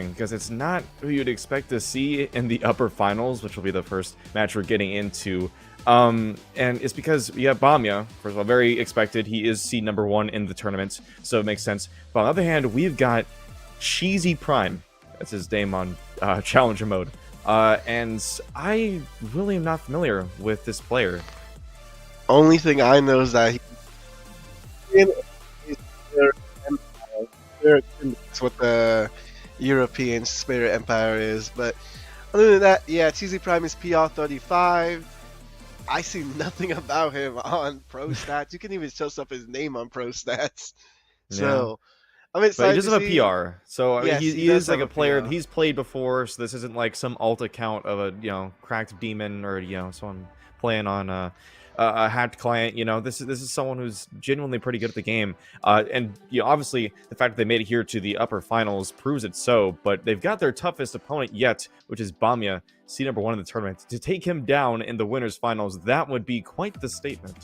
because it's not who you'd expect to see in the upper finals, which will be the first match we're getting into. And it's because we have Bamya, first of all, very expected. He is seed number 1 in the tournament, so it makes sense. But on the other hand, we've got Cheesy Prime. That's his name on Challenger mode. And I really am not familiar with this player. Only thing I know is that that's what the European Spirit Empire is. But other than that, yeah, Cheesy Prime is PR 35. I see nothing about him on Pro Stats. You can even show up his name on Pro Stats. So I'm excited. But he does have see... a PR. So I mean, yes, he is like a player. PR. He's played before, so this isn't like some alt account of a cracked demon or someone playing on a hacked client. This is someone who's genuinely pretty good at the game. And obviously the fact that they made it here to the upper finals proves it so. But they've got their toughest opponent yet, which is Bamya, seed number 1 in the tournament. To take him down in the winners finals, that would be quite the statement.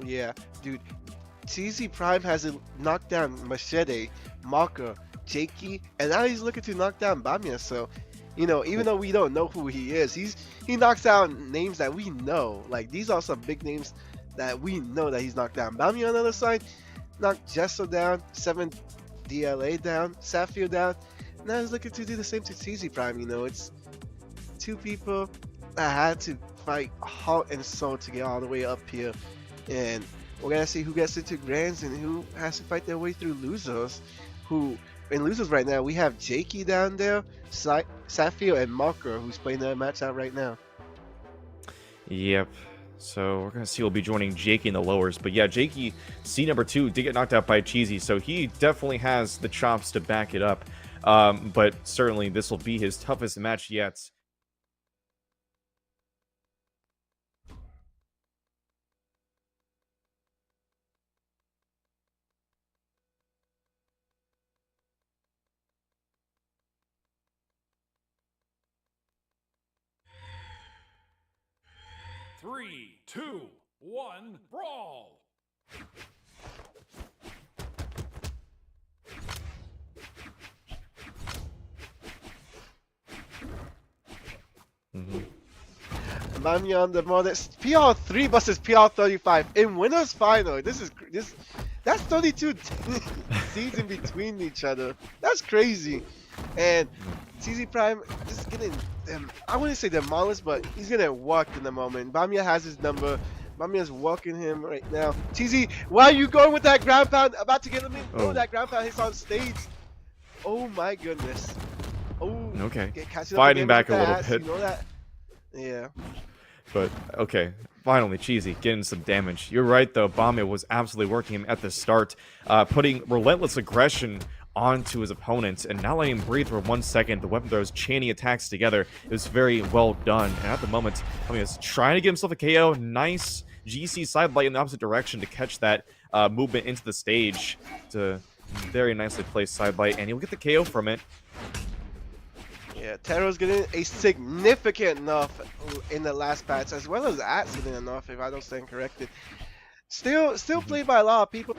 Yeah, dude. Cheesy Prime has knocked down Machete, Maka, Jakey, and now he's looking to knock down Bamya. So, even though we don't know who he is, he knocks down names that we know. Like, these are some big names that we know that he's knocked down. Bamya on the other side knocked Jesso down, 7 DLA down, Sapphire down. Now he's looking to do the same to Cheesy Prime. It's 2 people that had to fight heart and soul to get all the way up here, and we're gonna see who gets into grands and who has to fight their way through losers. Who in losers right now we have Jakey down there, Sapphire, and Marker, who's playing their match out right now. Yep. So we're gonna see who'll be joining Jakey in the lowers. But yeah, Jakey, seed number 2, did get knocked out by Cheesy, so he definitely has the chops to back it up. But certainly this will be his toughest match yet. Three, two, one, brawl! Bamya on the modest PR3 versus PR35 in winners final. That's 32 seeds in between each other. That's crazy. And Cheesy Prime just getting I wouldn't say demolished, but he's getting walked in the moment. Bamya has his number. Bamya's walking him right now. Cheesy, why are you going with that ground pound? About to get him in. Oh, that ground pound hits on stage. Oh my goodness. Oh, okay. Fighting back a little bit. You know that? Yeah. But okay, finally Cheesy getting some damage. You're right though, Bamya was absolutely working him at the start, putting relentless aggression onto his opponent and not letting him breathe for 1 second. The weapon throws chaining attacks together. It was very well done. And at the moment, Bamya is trying to get himself a KO. Nice GC side light in the opposite direction to catch that movement into the stage. To very nicely placed side light, and he'll get the KO from it. Yeah, Tero's getting a significant nerf in the last patch, as well as At's getting a nerf, if I don't stand corrected. Still played by a lot of people.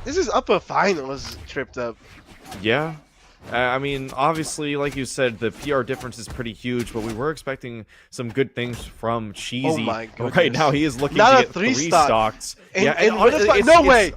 This is upper finals tripped up. Yeah. I mean, obviously, like you said, the PR difference is pretty huge, but we were expecting some good things from Cheesy. Oh my goodness. Right now, he is looking Not to a get three stocks. Yeah, and honestly, no way.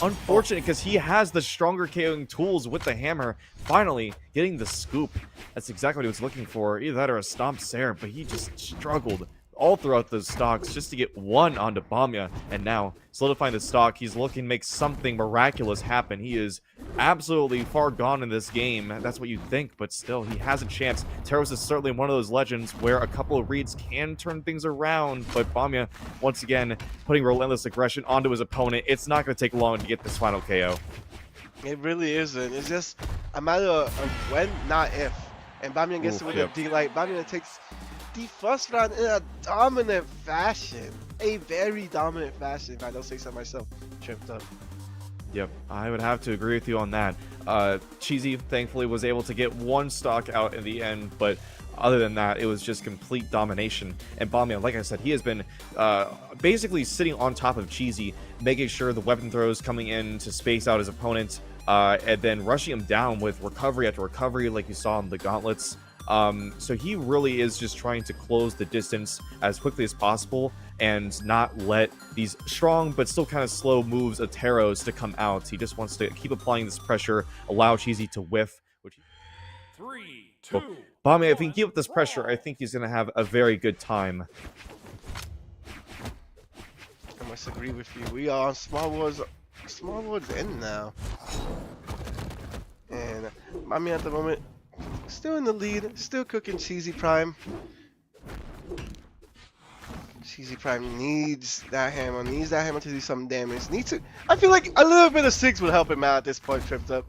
Unfortunate because he has the stronger KOing tools with the hammer. Finally, getting the scoop. That's exactly what he was looking for. Either that or a stomp Sarah, but he just struggled all throughout those stocks just to get one onto Bamia. And now, solidifying the stock, he's looking to make something miraculous happen. He is absolutely far gone in this game. That's what you think, but still, he has a chance. Teros is certainly one of those legends where a couple of reads can turn things around, but Bamia, once again, putting relentless aggression onto his opponent. It's not going to take long to get this final KO. It really isn't. It's just a matter of when, not if. And Bamiyan gets it with a delight. Bamiyan takes the first round in a dominant fashion. A very dominant fashion, if I don't say so myself. Tripped up. Yep, I would have to agree with you on that. Cheesy, thankfully, was able to get one stock out in the end, but other than that, it was just complete domination. And Bamiyan, like I said, he has been basically sitting on top of Cheesy, making sure the weapon throws coming in to space out his opponent, and then rushing him down with recovery after recovery, like you saw in the gauntlets. So he really is just trying to close the distance as quickly as possible and not let these strong but still kind of slow moves of Teros to come out. He just wants to keep applying this pressure, allow Cheesy to whiff. Which 3, 2, Bamiyan, if he can keep up this pressure, I think he's going to have a very good time. I must agree with you. We are on Small Wars end now. And Bamiyan at the moment, still in the lead, still cooking Cheesy Prime. Cheesy Prime needs that hammer to do some damage. I feel like a little bit of 6 would help him out at this point, Tripped Up.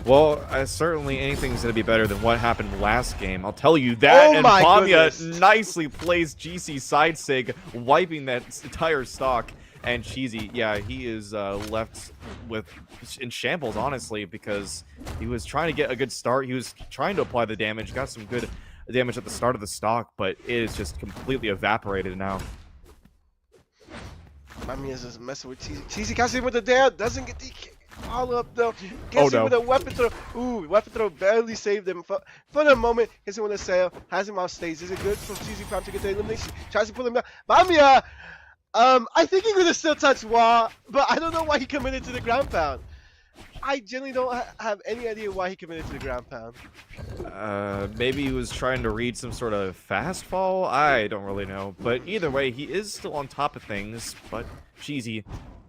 Well, certainly anything's going to be better than what happened last game. I'll tell you that. Oh and my Bamiyan goodness. nicely plays GC side sig, wiping that entire stock. And Cheesy, yeah, he is left in shambles, honestly, because he was trying to get a good start. He was trying to apply the damage, got some good damage at the start of the stock, but it is just completely evaporated now. Bamiyan is just messing with Cheesy. Cheesy catches him with the dare, doesn't get the follow-up though. Gets him with a weapon throw. Ooh, weapon throw barely saved him for the moment. Hits him with a sail, has him off stage. Is it good for Cheesy Prime to get the elimination? Tries to pull him down. Bamiyan! I think he could have still touched Wah, but I don't know why he committed to the ground pound. I genuinely don't have any idea why he committed to the ground pound. Maybe he was trying to read some sort of fast fall? I don't really know. But either way, he is still on top of things, but Cheesy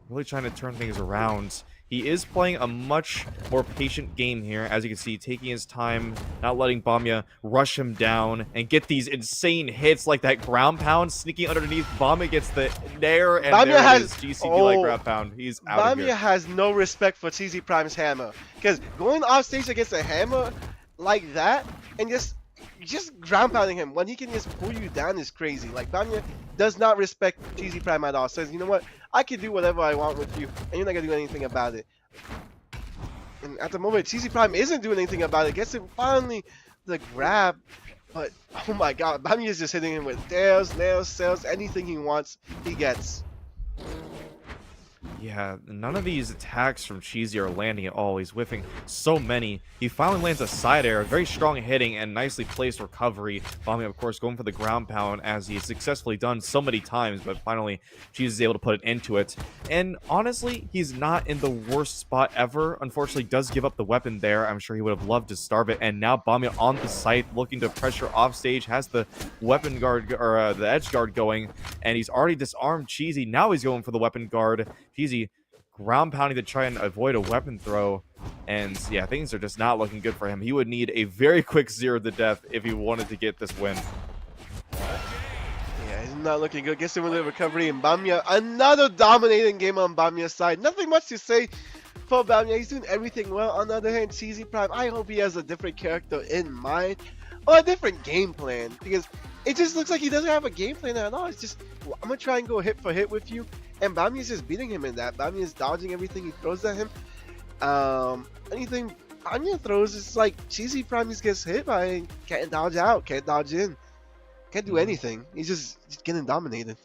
really trying to turn things around. He is playing a much more patient game here, as you can see, taking his time, not letting Bamiyan rush him down and get these insane hits like that ground pound sneaking underneath. Bamiyan gets the nair, and Bamiyan there it is, has- GCB like ground pound. He's out of Bamiyan here. has no respect for Cheesy Prime's hammer. Because going off stage against a hammer like that and just ground pounding him when he can just pull you down is crazy. Like, Bamiyan does not respect Cheesy Prime at all. Says, you know what, I can do whatever I want with you and you're not gonna do anything about it. And at the moment, Cheesy Prime isn't doing anything about it. Gets him finally the grab, but oh my god, Bamiyan is just hitting him with dares, nails, sails, anything he wants, he gets. Yeah, none of these attacks from Cheesy are landing at all. He's whiffing so many. He finally lands a side air, very strong hitting, and nicely placed recovery. Bamiyan, of course, going for the ground pound, as he's successfully done so many times, but finally, Cheesy is able to put an end to it. And honestly, he's not in the worst spot ever. Unfortunately, does give up the weapon there. I'm sure he would have loved to starve it. And now Bamiyan on the site, looking to pressure off stage, has the weapon guard, or the edge guard going, and he's already disarmed Cheesy. Now he's going for the weapon guard. Cheesy ground pounding to try and avoid a weapon throw, and yeah, things are just not looking good for him. He would need a very quick 0 to death if he wanted to get this win. Yeah, he's not looking good. Gets him with a recovery, and Bamiyan, another dominating game on Bamiyan's side. Nothing much to say for Bamiyan. He's doing everything well. On the other hand, Cheesy Prime, I hope he has a different character in mind or a different game plan, because it just looks like he doesn't have a game plan at all. It's just, I'm gonna try and go hit for hit with you, and Bamiyan's just beating him in that. Bamiyan's dodging everything he throws at him. Anything Bamiyan throws, it's like Cheesy Prime just gets hit by it, can't dodge out, can't dodge in, can't do anything. He's just getting dominated.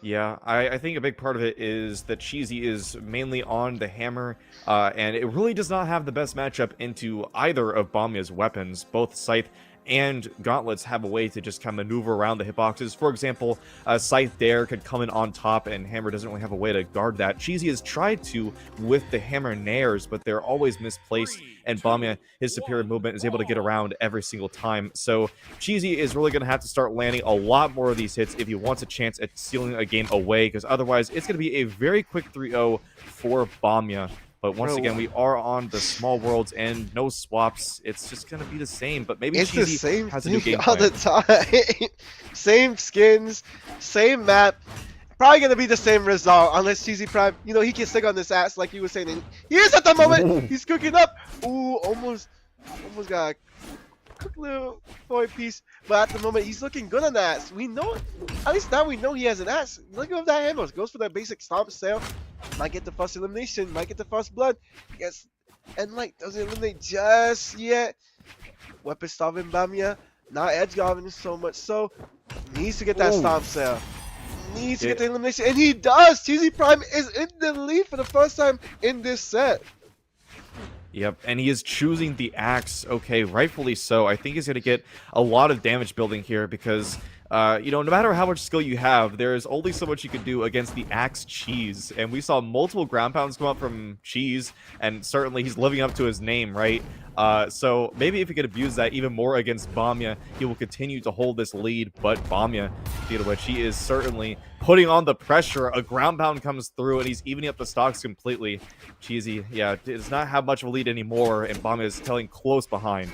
Yeah, I think a big part of it is that Cheesy is mainly on the hammer, and it really does not have the best matchup into either of Bamiya's weapons. Both Scythe and Gauntlets have a way to just kind of maneuver around the hitboxes. For example, Scythe Dare could come in on top, and Hammer doesn't really have a way to guard that. Cheesy has tried to with the Hammer Nairs, but they're always misplaced, and Bamia, his superior movement, is able to get around every single time. So Cheesy is really going to have to start landing a lot more of these hits if he wants a chance at sealing a game away, because otherwise it's going to be a very quick 3-0 for Bamia. But once again, we are on the small worlds and no swaps. It's just going to be the same, but maybe It's Cheesy the same has a new thing game all plan. the time. Same skins, same map. Probably gonna be the same result unless Cheesy Prime, you know, he can stick on this ass like you were saying. And he is at the moment. Ooh. He's cooking up. Ooh, almost got a quick little point piece. But at the moment, he's looking good on the ass. We know, at least now we know he has an ass. Look at that hammer. Goes for that basic stomp sale. Might get the first elimination. Might get the first blood. Yes, and like doesn't eliminate just yet. Weapon starving Bamia. Not edge guarding so much. So needs to get that Ooh. stomp sale. Needs to get the elimination, and he does. Cheesy Prime is in the lead for the first time in this set. Yep, and he is choosing the axe. Okay, rightfully so. I think he's going to get a lot of damage building here because, you know, no matter how much skill you have, there is only so much you can do against the axe Cheese. And we saw multiple ground pounds come up from Cheese, and certainly he's living up to his name, right? So maybe if he could abuse that even more against Bamia, he will continue to hold this lead. But Bamia, speaking of which, he is certainly putting on the pressure. A ground pound comes through, and he's evening up the stocks completely. Cheesy, yeah, does not have much of a lead anymore, and Bamia is telling close behind.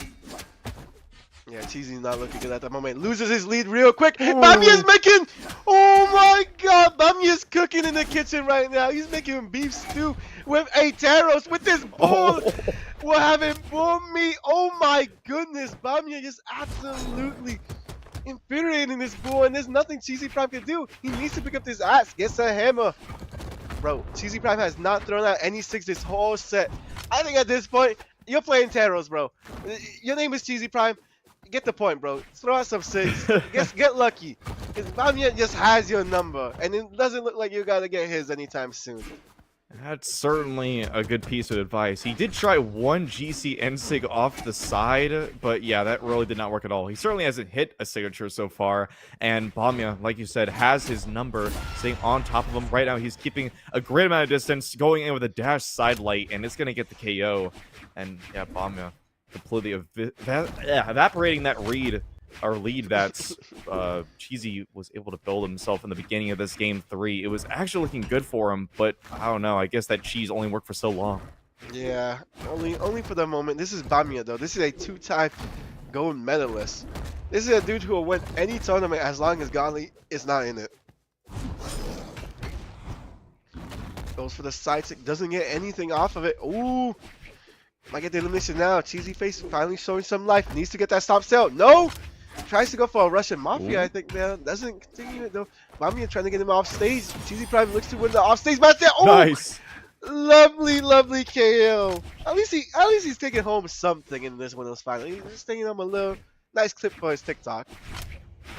Yeah, Cheesy's not looking good at the moment. Loses his lead real quick. Bamia's making, oh my god, Bamia's cooking in the kitchen right now. He's making beef stew with a Taros with this bull. We're having bull meat. Oh my goodness, Bamia is absolutely infuriating this bull, and there's nothing Cheesy Prime can do. He needs to pick up this axe, gets a hammer. Bro, Cheesy Prime has not thrown out any six this whole set. I think at this point, you're playing Taros, bro. Your name is Cheesy Prime. Get the point, bro. Throw out some six. Get lucky. Because Bamia just has your number, and it doesn't look like you gotta get his anytime soon. That's certainly a good piece of advice. He did try one GC N-Sig off the side, but yeah, that really did not work at all. He certainly hasn't hit a signature so far, and Bamia, like you said, has his number staying on top of him. Right now, he's keeping a great amount of distance, going in with a dash side light, and it's going to get the KO. And yeah, Bamia completely evaporating that lead that Cheesy was able to build himself in the beginning of this game 3. It was actually looking good for him, but I don't know. I guess that cheese only worked for so long. Yeah, only for the moment. This is Bamia though. This is a two-time gold medalist. This is a dude who will win any tournament as long as Godly is not in it. Goes for the side stick, doesn't get anything off of it. Ooh, might get the elimination now. Cheesy face finally showing some life. Needs to get that stop sale. No. Tries to go for a Russian Mafia, I think, man. Doesn't continue it, though. Bamia trying to get him off stage. Cheesy Prime looks to win the off stage match there. Oh, Nice. Lovely, lovely KO. At least he's taking home something in this Winners final. He's just taking home a little nice clip for his TikTok.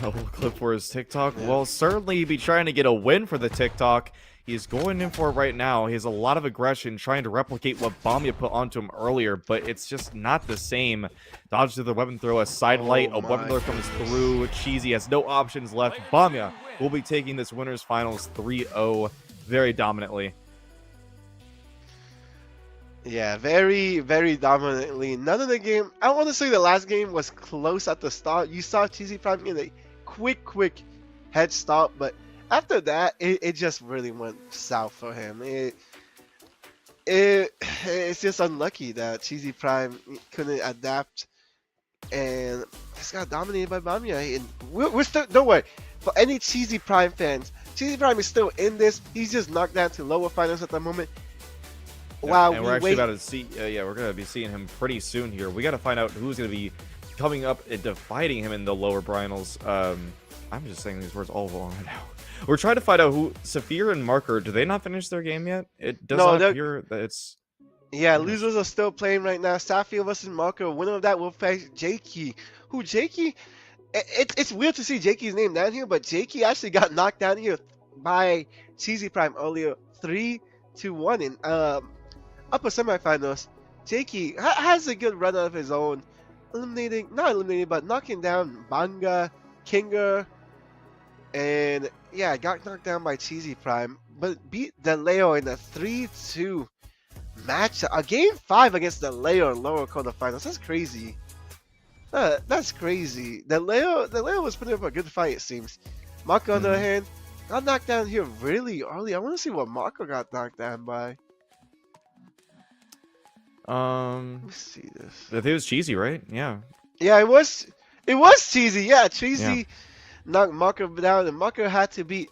A little clip for his TikTok. Yeah. Well, certainly he'd be trying to get a win for the TikTok. He's going in for it right now. He has a lot of aggression trying to replicate what Bamia put onto him earlier, but it's just not the same. Dodge to the weapon throw, a side light, a weapon throw comes through. Cheesy has no options left. Bamia will be taking this winners finals 3-0 very dominantly. Yeah, very, very dominantly. None of the game, I want to say the last game was close at the start. You saw Cheesy Prime get a quick head start, but after that, it just really went south for him. It's just unlucky that Cheesy Prime couldn't adapt and just got dominated by Bamia. And we're still, don't worry, for any Cheesy Prime fans, Cheesy Prime is still in this. He's just knocked down to lower finals at the moment. Wow, and we're actually about to see, we're going to be seeing him pretty soon here. We got to find out who's going to be coming up and fighting him in the lower finals. I'm just saying these words all along right now. We're trying to find out who Saphir and Marker. Do they not finish their game yet? It does not appear that it's. Yeah, losers are still playing right now. Saphir versus Marker. Winner of that will face Jakey. Who Jakey? It's weird to see Jakey's name down here, but Jakey actually got knocked down here by Cheesy Prime earlier, 3-1 in upper semifinals. Jakey has a good run of his own. not eliminating, but knocking down Banga, Kinger, and yeah, got knocked down by Cheesy Prime, but beat DeLeo in a 3-2 match, a game 5 against DeLeo in lower quarterfinals. That's crazy. That's crazy. DeLeo was putting up a good fight, it seems. Marco, on the other hand, got knocked down here really early. I want to see what Marco got knocked down by. Let me see this. I think it was Cheesy, right? Yeah. Yeah, it was Cheesy. Yeah, Cheesy Yeah. knocked Marco down, and Marco had to beat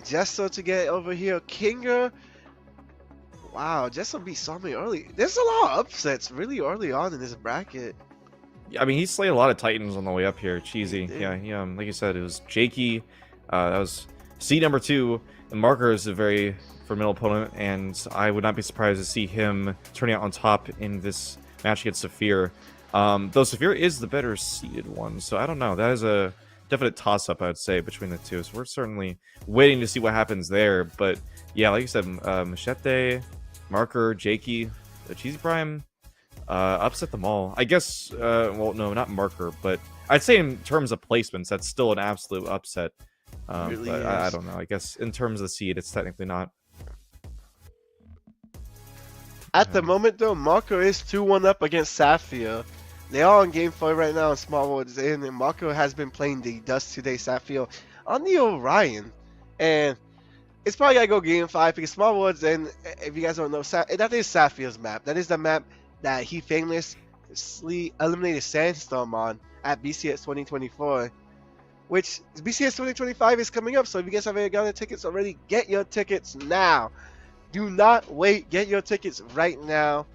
Jesso to get over here. Kinger. Wow, Jesso beat Sami early. There's a lot of upsets really early on in this bracket. Yeah, I mean, he slayed a lot of Titans on the way up here. Cheesy. did. Yeah, he, like you said, it was Jakey. That was seed number 2. And Marker is a very formidable opponent, and I would not be surprised to see him turning out on top in this match against Saphir. Though Saphir is the better seeded one, so I don't know. That is a definite toss-up, I would say, between the two. So we're certainly waiting to see what happens there. But yeah, like you said, Machete, Marker, Jakey, Cheesy Prime, upset them all. I guess, well, no, not Marker, but I'd say in terms of placements, that's still an absolute upset. Really But I is. don't know. I guess in terms of the seed, it's technically not. At the moment, though, Marco is 2-1 up against Sapphire. They are on game 4 right now in Smallwoods, and Marco has been playing the Dust Today Sapphire on the Orion. And it's probably gotta go game 5 because Smallwoods, and if you guys don't know, that is Sapphire's map. That is the map that he famously eliminated Sandstorm on at BCS 2024. Which BCS 2025 is coming up, so if you guys have already gotten tickets already, get your tickets now. Do not wait. Get your tickets right now.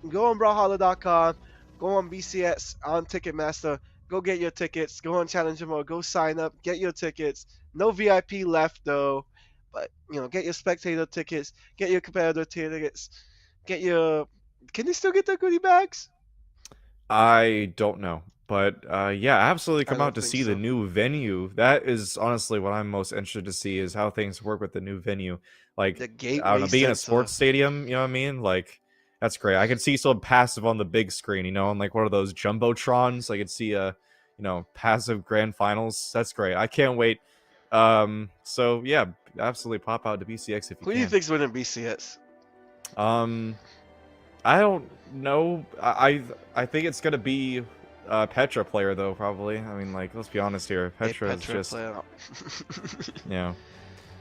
Go on brawlhalla.com. Go on BCS on Ticketmaster. Go get your tickets. Go on Challenger Mode. Go sign up. Get your tickets. No VIP left though. But get your spectator tickets. Get your competitor tickets. Get your. Can you still get the goodie bags? I don't know. But yeah, absolutely come I out don't to think see the so. new venue. That is honestly what I'm most interested to see is how things work with the new venue. Like, The I don't Gateway know, being in a Center. sports stadium, you know what I mean? Like, that's great. I could see some passive on the big screen, on like one of those jumbotrons. I could see passive grand finals. That's great. I can't wait. So yeah, absolutely pop out to BCX if you Who do you can. think's winning BCS? I don't know. I think it's gonna be Petra player though, probably. I mean, like, let's be honest here. Petra is just player. yeah.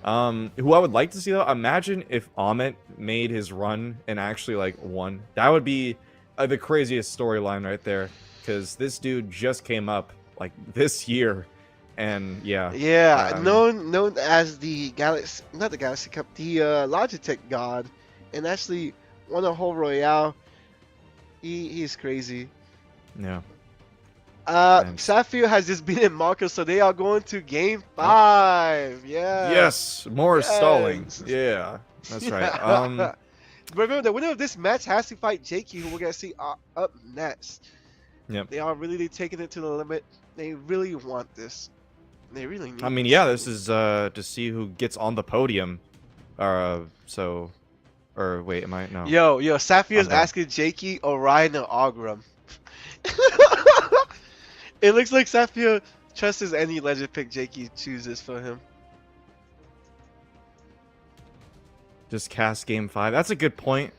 Who I would like to see though, imagine if Amit made his run and actually like won. That would be the craziest storyline right there, because this dude just came up like this year, and yeah. Yeah, I mean, known as the Galaxy, not the Galaxy Cup, the Logitech God, and actually won a whole Royale. He's crazy. yeah. Thanks. Sapphire has just beaten Marcus, so they are going to game 5. Yeah. Yes, more stalling. Yes. Yeah, that's right. But remember, the winner of this match has to fight Jakey, who we're gonna see up next. Yep. They are really taking it to the limit. They really want this. They really need. I mean, yeah, this is to see who gets on the podium. So, or wait, am I no? Yo, Sapphire's I'm done. asking Jakey, Orion, or Augram. It looks like Sapphire trusts any legend pick Jakey chooses for him. Just cast game 5. That's a good point.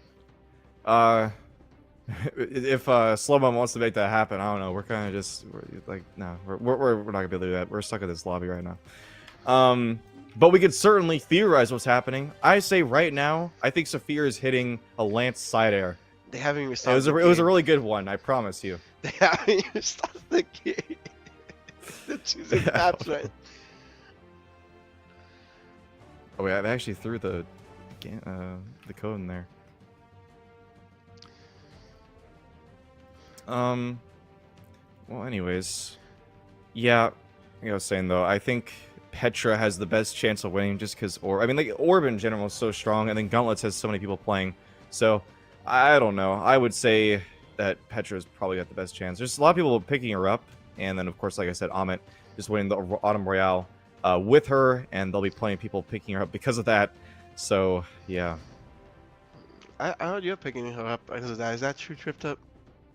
If Slowmo wants to make that happen, I don't know. We're kind of just no, we're not gonna be able to do that. We're stuck in this lobby right now. But we could certainly theorize what's happening. I say right now, I think Saphir is hitting a Lance side air. They haven't even It started. was a really good one. I promise you. They haven't even started the game. They're choosing maps right. Oh wait, I actually threw the code in there. Well, anyways, yeah, like I was saying though, I think Petra has the best chance of winning just because Orb in general is so strong, and then Gauntlets has so many people playing. So I don't know. I would say that Petra's probably got the best chance. There's a lot of people picking her up, and then of course, like I said, Amit just winning the Autumn Royale with her, and there'll be plenty of people picking her up because of that. So yeah. I heard you're picking her up. Is that true, Tripped Up?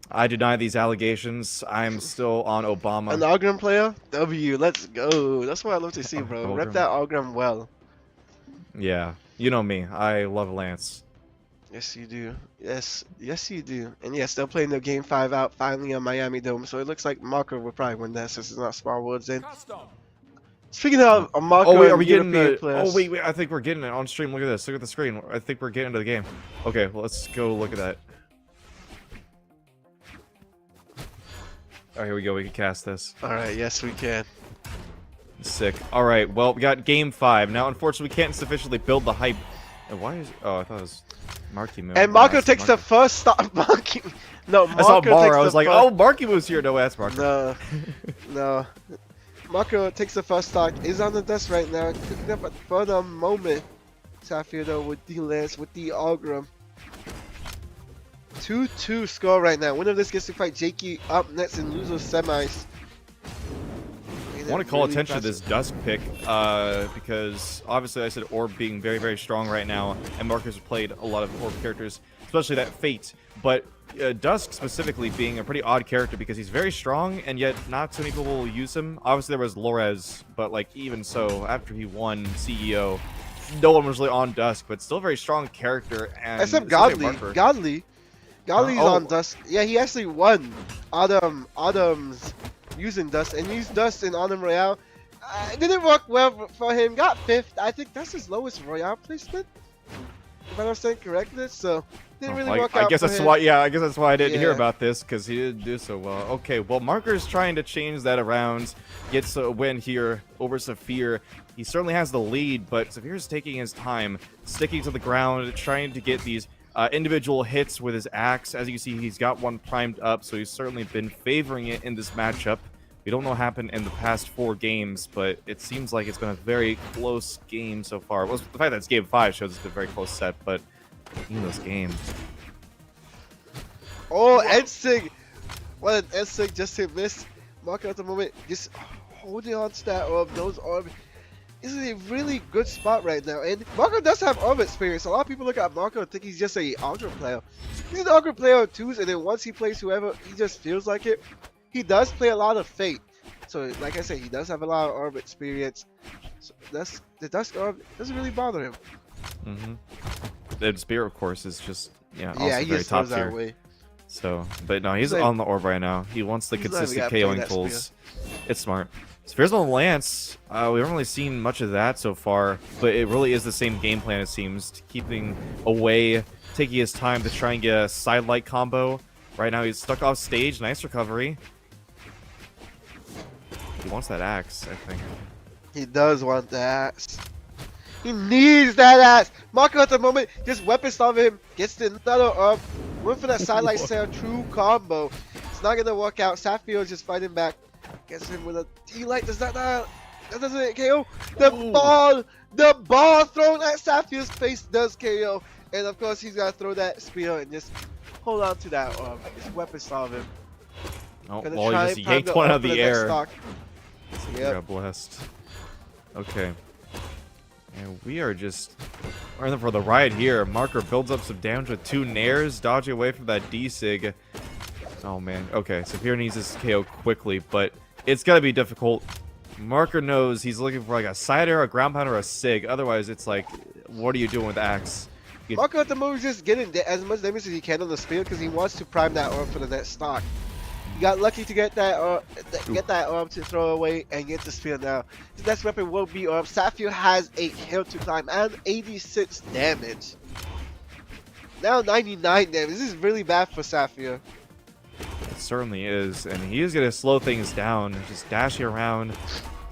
I deny these allegations. I'm still on Obama. An Algram player? W, let's go. That's what I love to see, bro. Algram. Rep that Algram well. Yeah, you know me. I love Lance. Yes, you do. Yes, you do. And yes, they're playing their Game 5 out finally on Miami Dome, so it looks like Marco will probably win that since it's not Small Woods in. Custom. Speaking of Marco, Oh wait, are and we getting European the? players, Oh wait, I think we're getting it on stream. Look at this. Look at the screen. I think we're getting into the game. Okay, well, let's go look at that. Oh, here we go. We can cast this. All right, yes, we can. Sick. All right. Well, we got game 5 now. Unfortunately, we can't sufficiently build the hype. And why is? Oh, I thought it was Marky move. And Marco takes the first stop. Marky. No, Marco I saw takes Mara. I the was like, first- oh, Marky moves here. No, that's Marco. No, no. Marco takes the first stock. Is on the dust right now. Cooking up for the moment. Sapphire though with the Lance with the Algram. 2-2 score right now. Winner of this gets to fight Jakey up next in loser semis. I want to call attention to this Dusk pick because obviously I said Orb being very, very strong right now, and Marcus has played a lot of Orb characters, especially that Fate. But Dusk specifically being a pretty odd character because he's very strong, and yet not too many people will use him. Obviously there was Lorez, but like even so, after he won CEO, no one was really on Dusk, but still a very strong character. And Except especially Godly. Marker. Godly's oh. on Dust. Yeah, he actually won Autumn's using Dust and used Dust in Autumn Royale. It didn't work well for him. Got 5th. I think that's his lowest Royale placement. If I understand correctly, so didn't really work out. I guess for that's him. why. Yeah, I guess that's why I didn't hear Yeah. about this because he didn't do so well. Okay, well, Marker's trying to change that around. Gets a win here over Saphir. He certainly has the lead, but Saphir's taking his time, sticking to the ground, trying to get these individual hits with his axe. As you can see, he's got one primed up, so he's certainly been favoring it in this matchup. We don't know what happened in the past 4 games, but it seems like it's been a very close game so far. Well, the fact that it's game 5 shows it's been a very close set, but in this game. Oh, Ensig! What an Ensig just to miss. Marco at the moment just holding on to that orb. Those orb. This is a really good spot right now, and Marco does have orb experience. A lot of people look at Marco and think he's just a Algram player. He's an Algram player on 2s, and then once he plays whoever, he just feels like it. He does play a lot of Fate, so like I said, he does have a lot of orb experience. So that's the Dusk orb doesn't really bother him. The Spear, of course, is just also Yeah, he very just top throws that tier. away. So, but no, he's He's like- on the orb right now. He wants the he's not even consistent gonna play KOing that tools. It's smart. Spears on the Lance, we haven't really seen much of that so far, but it really is the same game plan, it seems. Keeping away, taking his time to try and get a sidelight combo. Right now he's stuck off stage, nice recovery. He wants that axe, I think. He does want the axe. He needs that axe. Marco at the moment just weapon stop him, gets the another up, went for that sidelight sail true combo. It's not gonna work out. Sapphire is just fighting back. Gets him with a D-light. Does that doesn't KO? The ball thrown at Sapphire's face does KO. And of course he's gotta throw that spear and just hold on to that just weapon stop him. Oh, Gonna well, try he just and prime yanked one up out of for the next air. stock. He Yep. got blessed. Okay. And we are just running for the ride here. Marker builds up some damage with 2 nairs, dodging away from that D-Sig. Oh man. Okay, Saphir needs this KO quickly, but it's gonna be difficult. Marker knows he's looking for like a side air, a ground pound, or a Sig. Otherwise, it's like, what are you doing with Axe? Marco at the moment is just getting as much damage as he can on the spear because he wants to prime that orb for the next stock. He got lucky to get that orb to throw away and get the spear now. His next weapon will be orb. Sapphire has a hill to climb and 86 damage. Now 99 damage. This is really bad for Sapphire. It certainly is, and he is gonna slow things down, just dashing around,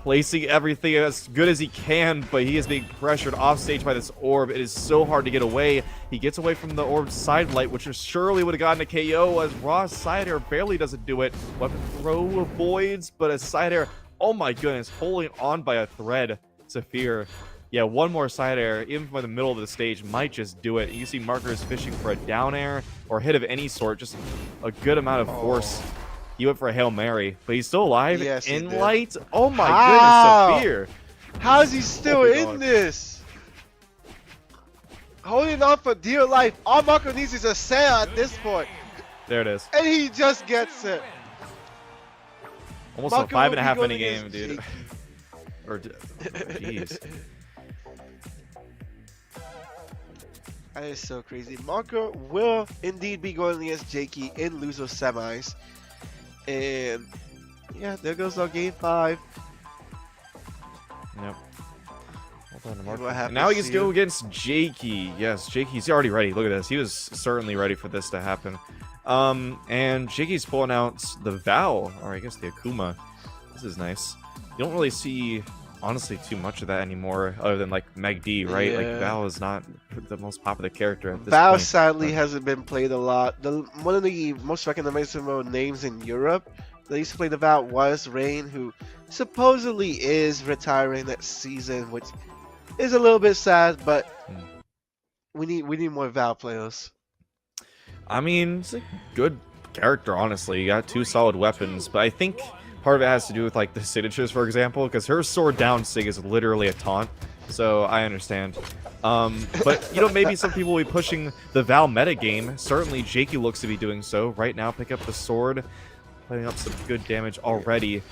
placing everything as good as he can, but he is being pressured off stage by this orb. It is so hard to get away. He gets away from the orb's sidelight, which surely would have gotten a KO, as Raw's side air barely doesn't do it. Weapon throw avoids, but a side air, oh my goodness, holding on by a thread. Saphir. Yeah, one more side air, even from the middle of the stage, might just do it. You see Marker is fishing for a down air or hit of any sort, just a good amount of force. He went for a Hail Mary, but he's still alive Yes, he in did. light. Oh my How? goodness, Saphir. How is he still Oh my in God. this? Holding on for dear life. All Marco needs is a sail at this point. There it is. And he just gets it. Almost Mako a will be 5.5 going inning game, against dude. Jakey. Or, jeez. That is so crazy. Marco will indeed be going against Jakey in loser semis. And yeah, there goes our game 5. Yep. Hold on to Marco. what And happens now he gets to here? go against Jakey. Yes, Jakey's already ready. Look at this. He was certainly ready for this to happen. And Jakey's pulling out the Val, or I guess the Akuma. This is nice. You don't really see, honestly, too much of that anymore, other than like Meg D, right? Like Yeah. Val is not the most popular character at this Val point. sadly but- hasn't been played a lot. One of the most recognizable names in Europe that used to play the Val was Rain, who supposedly is retiring next season, which is a little bit sad, but we need more Val players. I mean, it's a good character, honestly. You got 2 solid weapons, but I think part of it has to do with like the signatures, for example, because her sword down sig is literally a taunt. So I understand. But you know, maybe some people will be pushing the Val meta game. Certainly, Jakey looks to be doing so right now. Pick up the sword, putting up some good damage already.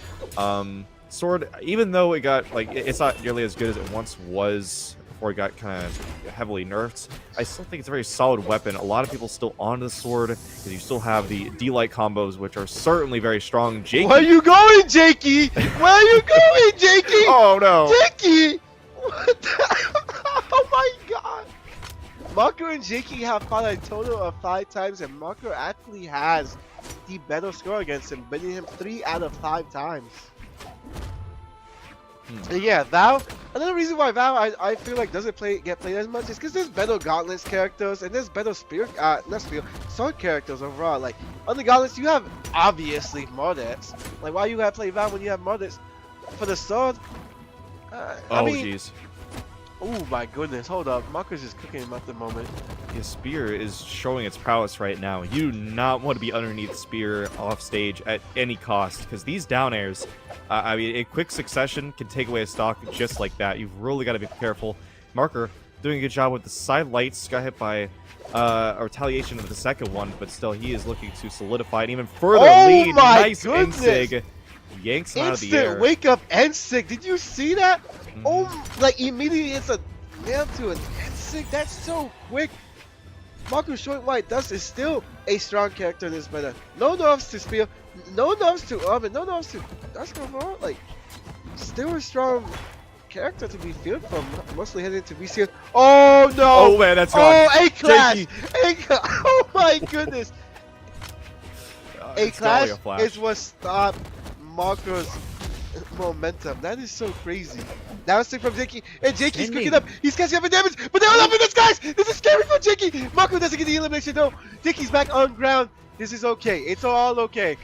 Sword, even though it got like it's not nearly as good as it once was before it got kind of heavily nerfed, I still think it's a very solid weapon. A lot of people still on the sword because you still have the D-Light combos, which are certainly very strong. Jakey, Where are you going, Jakey? Where are you going, Jakey? oh no! Jakey! What the? Oh my god! Marco and Jakey have fought a total of 5 times, and Marco actually has the better score against him, beating him 3 out of 5 times. And yeah, Val. Another reason why Val I feel like doesn't get played as much is because there's better Gauntlets characters and there's better sword characters overall. Like on the Gauntlets, you have obviously Mordets. Like why you gotta play Val when you have Mordets for the sword? I Oh mean, jeez. oh my goodness, hold up, Marco's is cooking him at the moment. The spear is showing its prowess right now. You do not want to be underneath spear off stage at any cost, because these down airs, I mean, a quick succession can take away a stock just like that. You've really got to be careful. Marker doing a good job with the side lights. Got hit by a retaliation of the second one, but still he is looking to solidify an even further Oh lead. my Nice goodness! Insig. Yanks him out of the air. Instant wake up Ensig. Did you see that? Mhm. Oh, like immediately it's a nail to an Ensig. That's so quick. Marco Short White Dust is still a strong character in this meta. No nerfs to Spear, no nerfs to Oven, no nerfs to Dusk overall. Like, still a strong character to be feared from, mostly headed to VCS. Oh no! Oh man, that's gone. Oh, A-Class! Jakey. Oh my goodness! It's not like A-Class flash. is what stopped Marco's momentum. That is so crazy. Now it's from Jakey, and Jakey's Sending. cooking up. He's catching up in damage, but they're all up in the skies. This is scary for Jakey. Marco doesn't get the elimination though. Jakey's back on ground. This is okay. It's all okay.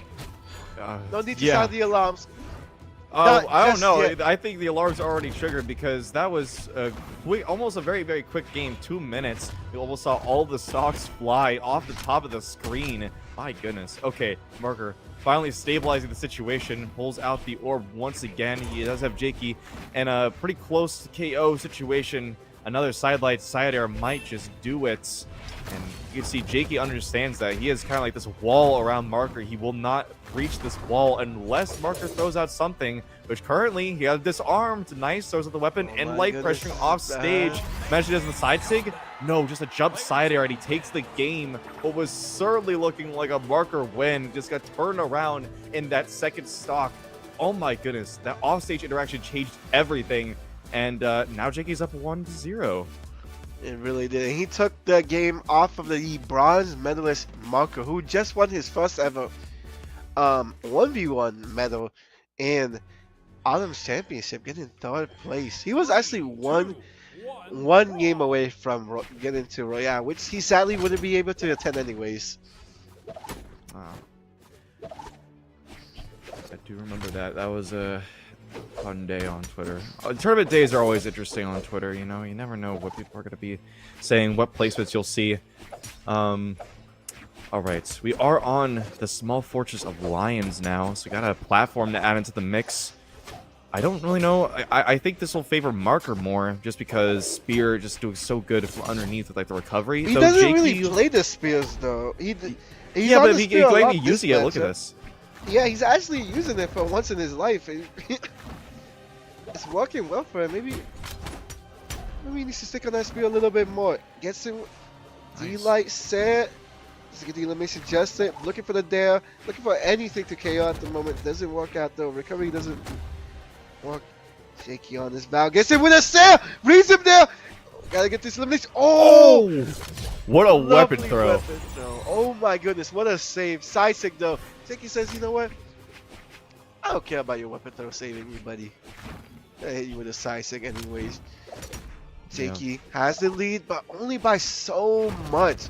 No need to yeah. sound the alarms. Oh, Not I don't just know. yet. I think the alarms are already triggered because that was a quick, almost a very, very quick game. 2 minutes. We almost saw all the stocks fly off the top of the screen. My goodness. Okay, Marker finally stabilizing the situation. Pulls out the orb once again. He does have Jakey in a pretty close KO situation. Another sidelight side air might just do it. And you can see Jakey understands that. He has kind of like this wall around Marker. He will not breach this wall unless Marker throws out something, which currently he has disarmed. Nice, throws out the weapon Oh and my light goodness, pressuring off this is stage. bad. Imagine does the side sig? No, just a jump side air and he takes the game. What was certainly looking like a Marker win just got turned around in that second stock. Oh my goodness, that offstage interaction changed everything. And now Jakey's up 1-0. It really did. He took the game off of the bronze medalist Marco, who just won his first ever 1v1 medal in Autumn's Championship, getting 3rd place. He was actually one game away from getting to Royale, which he sadly wouldn't be able to attend anyways. Wow. I do remember that. That was a fun day on Twitter. Tournament days are always interesting on Twitter, you know? You never know what people are going to be saying, what placements you'll see. Alright, we are on the small fortress of Lions now, so we got a platform to add into the mix. I don't really know. I think this will favor Marker more, just because Spear just doing so good from underneath with like the recovery. He Though doesn't Jakey, really play the spears though. He's yeah, on but the he spear a claimed lot he this using it. Look at matchup. this. Yeah, he's actually using it for once in his life. It's working well for him. Maybe he needs to stick on that spear a little bit more. Gets it. D-Light set. Let's get the elimination adjusted. Looking for the dare. Looking for anything to KO at the moment. Doesn't work out though. Recovery doesn't work. Shaky on this bow. Gets it with a sail. Reads him there. Gotta get this elimination. Oh! What a weapon Lovely throw. weapon throw. Oh my goodness. What a save. Side sick though. Shaky says, you know what? I don't care about your weapon throw saving me, buddy. I hit you with a side sick anyways. Jakey has the lead, but only by so much.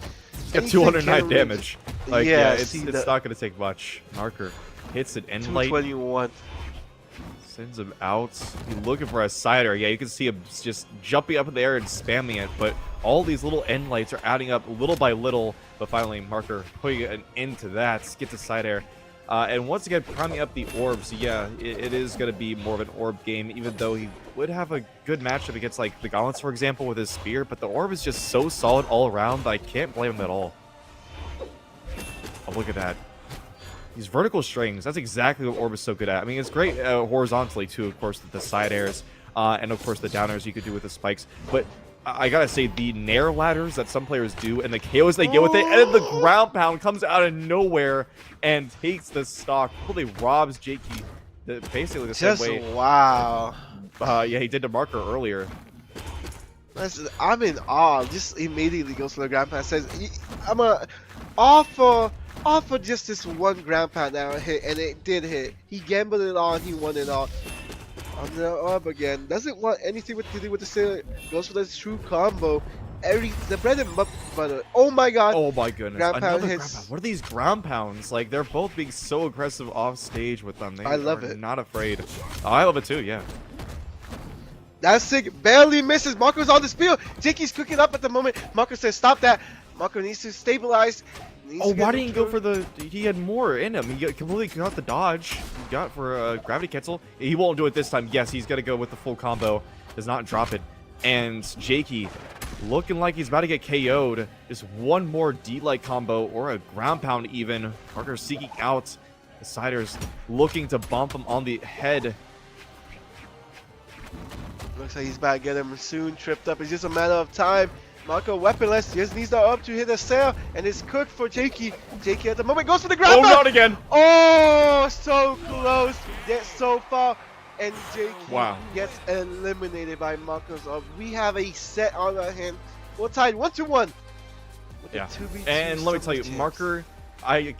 Got Anything 209 can damage. Like, Yeah, yeah, it's see not going to take much. Marker hits it end light, 221. sends him out. He's looking for a cider. Yeah, you can see him just jumping up in the air and spamming it, but all these little end lights are adding up little by little, but finally Marker putting an end to that. Gets a side air. And once again, priming up the orbs. Yeah, it is going to be more of an orb game, even though he would have a good matchup against, like, the Gauntlets, for example, with his spear. But the orb is just so solid all around that I can't blame him at all. Oh, look at that. These vertical strings, that's exactly what orb is so good at. I mean, it's great horizontally, too, of course, the side airs. And, of course, the downers you could do with the spikes. But I gotta say, the Nair ladders that some players do and the KOs they get with it, and then the ground pound comes out of nowhere and takes the stock. Totally robs Jakey basically the same Just way. wow. Yeah, he did to Marker earlier. I'm in awe. Just immediately goes for the ground pound. Says, I'm a offer just this one ground pound that hit, and it did hit. He gambled it all, and he won it all. On the orb again. Doesn't want anything to do with the sailor. Goes for the true combo. The bread and butter. Oh my god. Oh my goodness. Ground pound Another hits. ground pound. What are these ground pounds? Like, they're both being so aggressive off stage with them. They I love are it. not afraid. Oh, I love it too, yeah. That's sick. Barely misses. Marco's on the spear. Jakey's cooking up at the moment. Marco says, stop that. Marco needs to stabilize. Oh, why didn't he go for the... He had more in him. He completely got the dodge. He got for a gravity cancel. He won't do it this time. Yes, he's going to go with the full combo. Does not drop it. And Jakey looking like he's about to get KO'd. Just one more D-like combo or a ground pound even. Parker seeking out. The Siders looking to bump him on the head. Looks like he's about to get him soon tripped up. It's just a matter of time. Marco weaponless, just needs the up to hit a sail, and it's cooked for Jakey. Jakey at the moment goes for the ground. Oh, not again. Oh, so close, yet so far, and Jakey Wow. gets eliminated by Marco's up. We have a set on our hand. We're tied 1-1. With Yeah, the 2v2 and let me tell you, Super Champs. Marker, I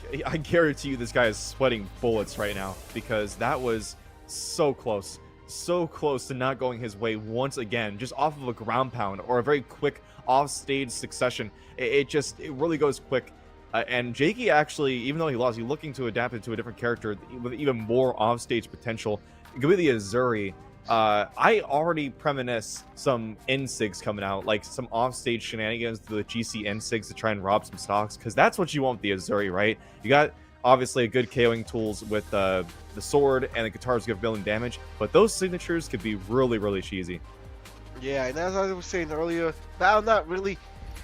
guarantee you this guy is sweating bullets right now, because that was so close to not going his way once again, just off of a ground pound or a very quick off-stage succession. It really goes quick. And Jakey actually, even though he lost, he's looking to adapt into a different character with even more off-stage potential. It could be the Azuri. I already premonice some N-Sigs coming out, like some off-stage shenanigans to the GC N-Sigs to try and rob some stocks, because that's what you want with the Azuri, right? You got obviously a good KOing tools with the sword and the guitars give billion damage, but those signatures could be really, really cheesy. Yeah, and as I was saying earlier, Val not really.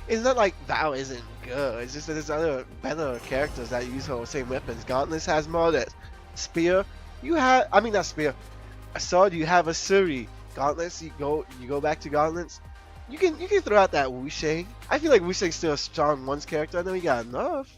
It's not like Val isn't good. It's just that there's other better characters that use the same weapons. Gauntlets has more of that. Spear, not spear. A sword, you have a Suri. Gauntlets, you go back to gauntlets. You can throw out that Wusheng. I feel like Wusheng's still a strong ones character. I know he got enough.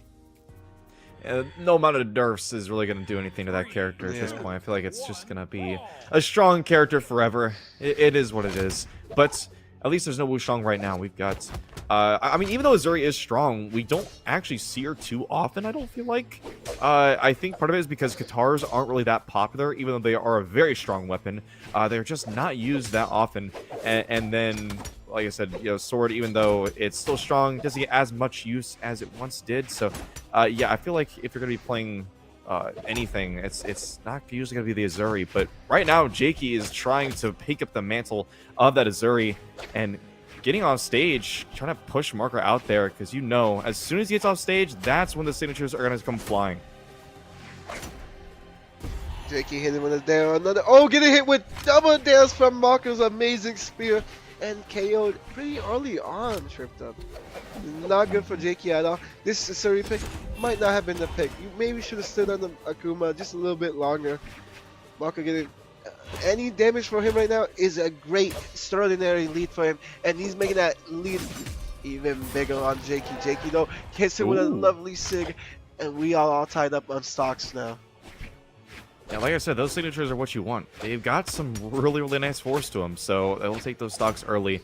No amount of nerfs is really going to do anything to that character at this Yeah. point. I feel like it's just going to be a strong character forever. It is what it is. But at least there's no Wushang right now. We've got... I mean, even though Azuri is strong, we don't actually see her too often, I don't feel like. I think part of it is because guitars aren't really that popular, even though they are a very strong weapon. They're just not used that often. And then, like I said, sword, even though it's still strong, doesn't get as much use as it once did. So, yeah, I feel like if you're going to be playing anything, it's not usually going to be the Azuri. But right now, Jakey is trying to pick up the mantle of that Azuri and getting off stage, trying to push Marker out there, because as soon as he gets off stage, that's when the signatures are going to come flying. Jakey hitting with a down, another. Oh, getting hit with double downs from Marco's amazing spear and KO'd pretty early on. Tripped up. Not good for Jakey at all. This Suri pick might not have been the pick. You maybe should have stood on the Akuma just a little bit longer. Marco getting any damage for him right now is a great, extraordinary lead for him, and he's making that lead even bigger on Jakey. Jakey though hits him with a lovely sig, and we are all tied up on stocks now. Yeah, like I said, those signatures are what you want. They've got some really, really nice force to them, so they'll take those stocks early.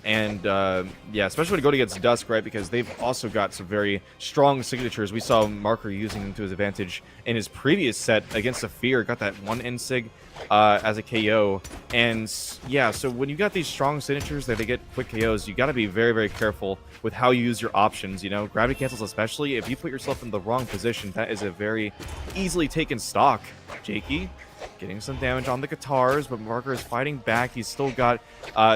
And, yeah, especially when you go against Dusk, right, because they've also got some very strong signatures. We saw Marker using them to his advantage in his previous set against Saphir, got that one end sig as a KO. And, yeah, so when you got these strong signatures that they get quick KOs, you got to be very, very careful with how you use your options, you know? Gravity cancels especially. If you put yourself in the wrong position, that is a very easily taken stock, Jakey. Getting some damage on the guitars, but Marker is fighting back. He's still got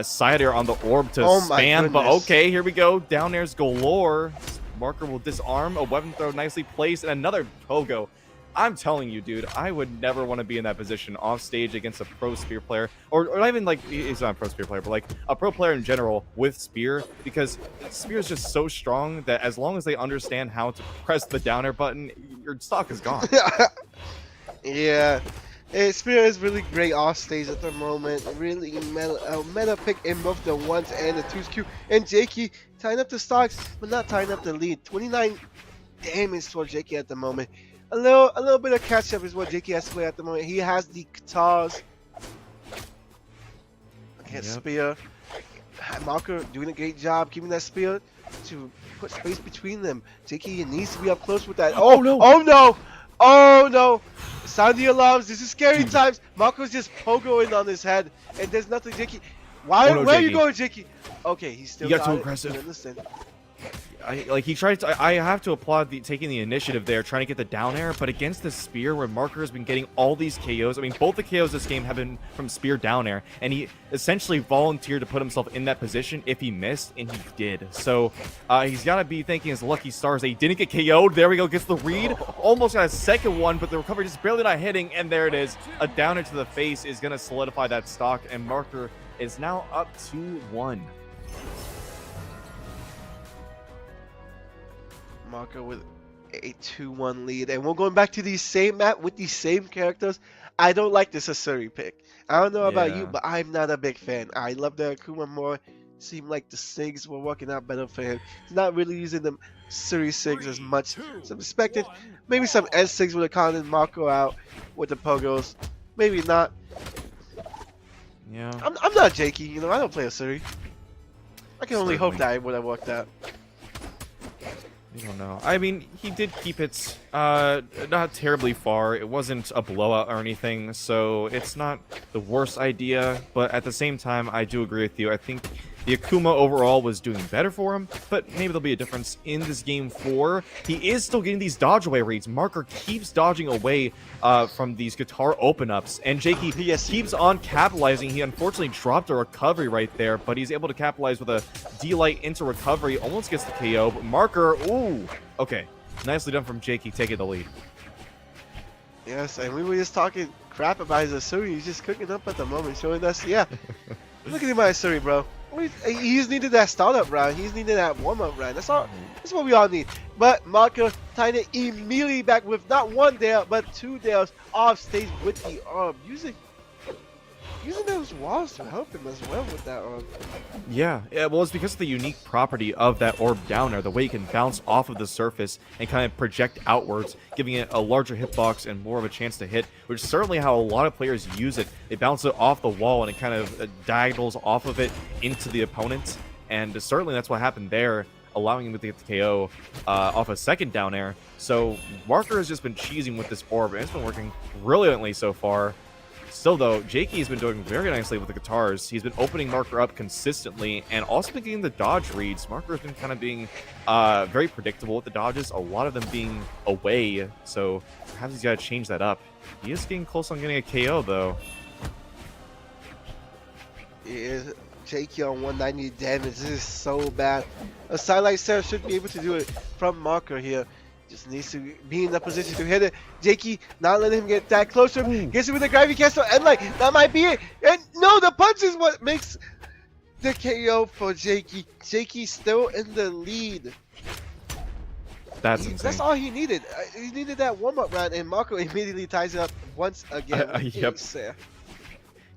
side air on the orb to spam, but okay, here we go. Down airs galore. Marker will disarm, a weapon throw nicely placed, and another pogo. I'm telling you, dude, I would never want to be in that position off stage against a pro spear player, or not even like, he's not a pro spear player, but like a pro player in general with spear, because spear is just so strong that as long as they understand how to press the down air button, your stock is gone. Yeah. Spear is really great off stage at the moment. Really meta pick in both the 1s and the 2s Q. And Jakey tying up the stocks, but not tying up the lead. 29 damage towards Jakey at the moment. A little bit of catch up is what Jakey has to play at the moment. He has the guitars. Against Spear. Marker doing a great job keeping that spear to put space between them. Jakey needs to be up close with that. Oh no! Oh no! Oh no! Sound the alarms. This is scary times. Marco's just pogoing on his head, and there's nothing. Jakey, where are you going, Jakey? Okay, he's still. You got too aggressive. He tried to, I have to applaud taking the initiative there, trying to get the down air, but against the spear where Marker has been getting all these KOs, I mean, both the KOs this game have been from spear down air, and he essentially volunteered to put himself in that position if he missed, and he did. So, he's got to be thanking his lucky stars that he didn't get KO'd. There we go, gets the read, almost got a second one, but the recovery just barely not hitting, and there it is. A down air to the face is going to solidify that stock, and Marker is now up 2-1. Marco with a 2-1 lead, and we're going back to the same map with the same characters. I don't like this Asuri pick. I don't know about you, but I'm not a big fan. I love the Akuma more. Seemed like the Sigs were working out better for him. He's not really using them Suri Sigs as much as expected. Maybe some S Sigs would have counted Marco out with the Pogos. Maybe not. Yeah. I'm not Jakey, you know, I don't play Asuri. I can only hope that it would have worked out. I don't know. I mean, he did keep it not terribly far. It wasn't a blowout or anything, so it's not the worst idea. But at the same time, I do agree with you. I think the Akuma overall was doing better for him, but maybe there'll be a difference in this game 4. He is still getting these dodge away reads. Marker keeps dodging away from these guitar open-ups, and Jakey keeps on capitalizing. He unfortunately dropped a recovery right there, but he's able to capitalize with a D-Light into recovery. Almost gets the KO, but Marker, ooh, okay. Nicely done from Jakey, taking the lead. Yes, and we were just talking crap about his Asuri. He's just cooking up at the moment, showing us, yeah. Look at my Asuri, bro. He just needed that startup round. He's needed that warm-up round. That's all. That's what we all need. But Marco tying it immediately back with not one there, but 2 dares off stage with the arm. Using those walls to help him as well with that arm. Yeah, well, it's because of the unique property of that orb downer, the way it can bounce off of the surface and kind of project outwards, giving it a larger hitbox and more of a chance to hit, which is certainly how a lot of players use it. They bounce it off the wall and it kind of diagonals off of it into the opponent, and certainly that's what happened there, allowing him to get the KO off a second down air. So Marker has just been cheesing with this orb, and it's been working brilliantly so far. Still, though, Jakey has been doing very nicely with the guitars. He's been opening Marker up consistently and also been getting the dodge reads. Marker has been kind of being very predictable with the dodges, a lot of them being away, so perhaps he's got to change that up. He is getting close on getting a KO, though. Yeah, Jakey on 190 damage. This is so bad. A sidelight Sarah should be able to do it from Marker here. Just needs to be in the position to hit it. Jakey not letting him get that closer. Gets it with the gravity cancel, and like that might be it. And no, the punch is what makes the KO for Jakey. Jakey still in the lead. That's insane. That's all he needed. He needed that warm-up round, and Marco immediately ties it up once again. Yep.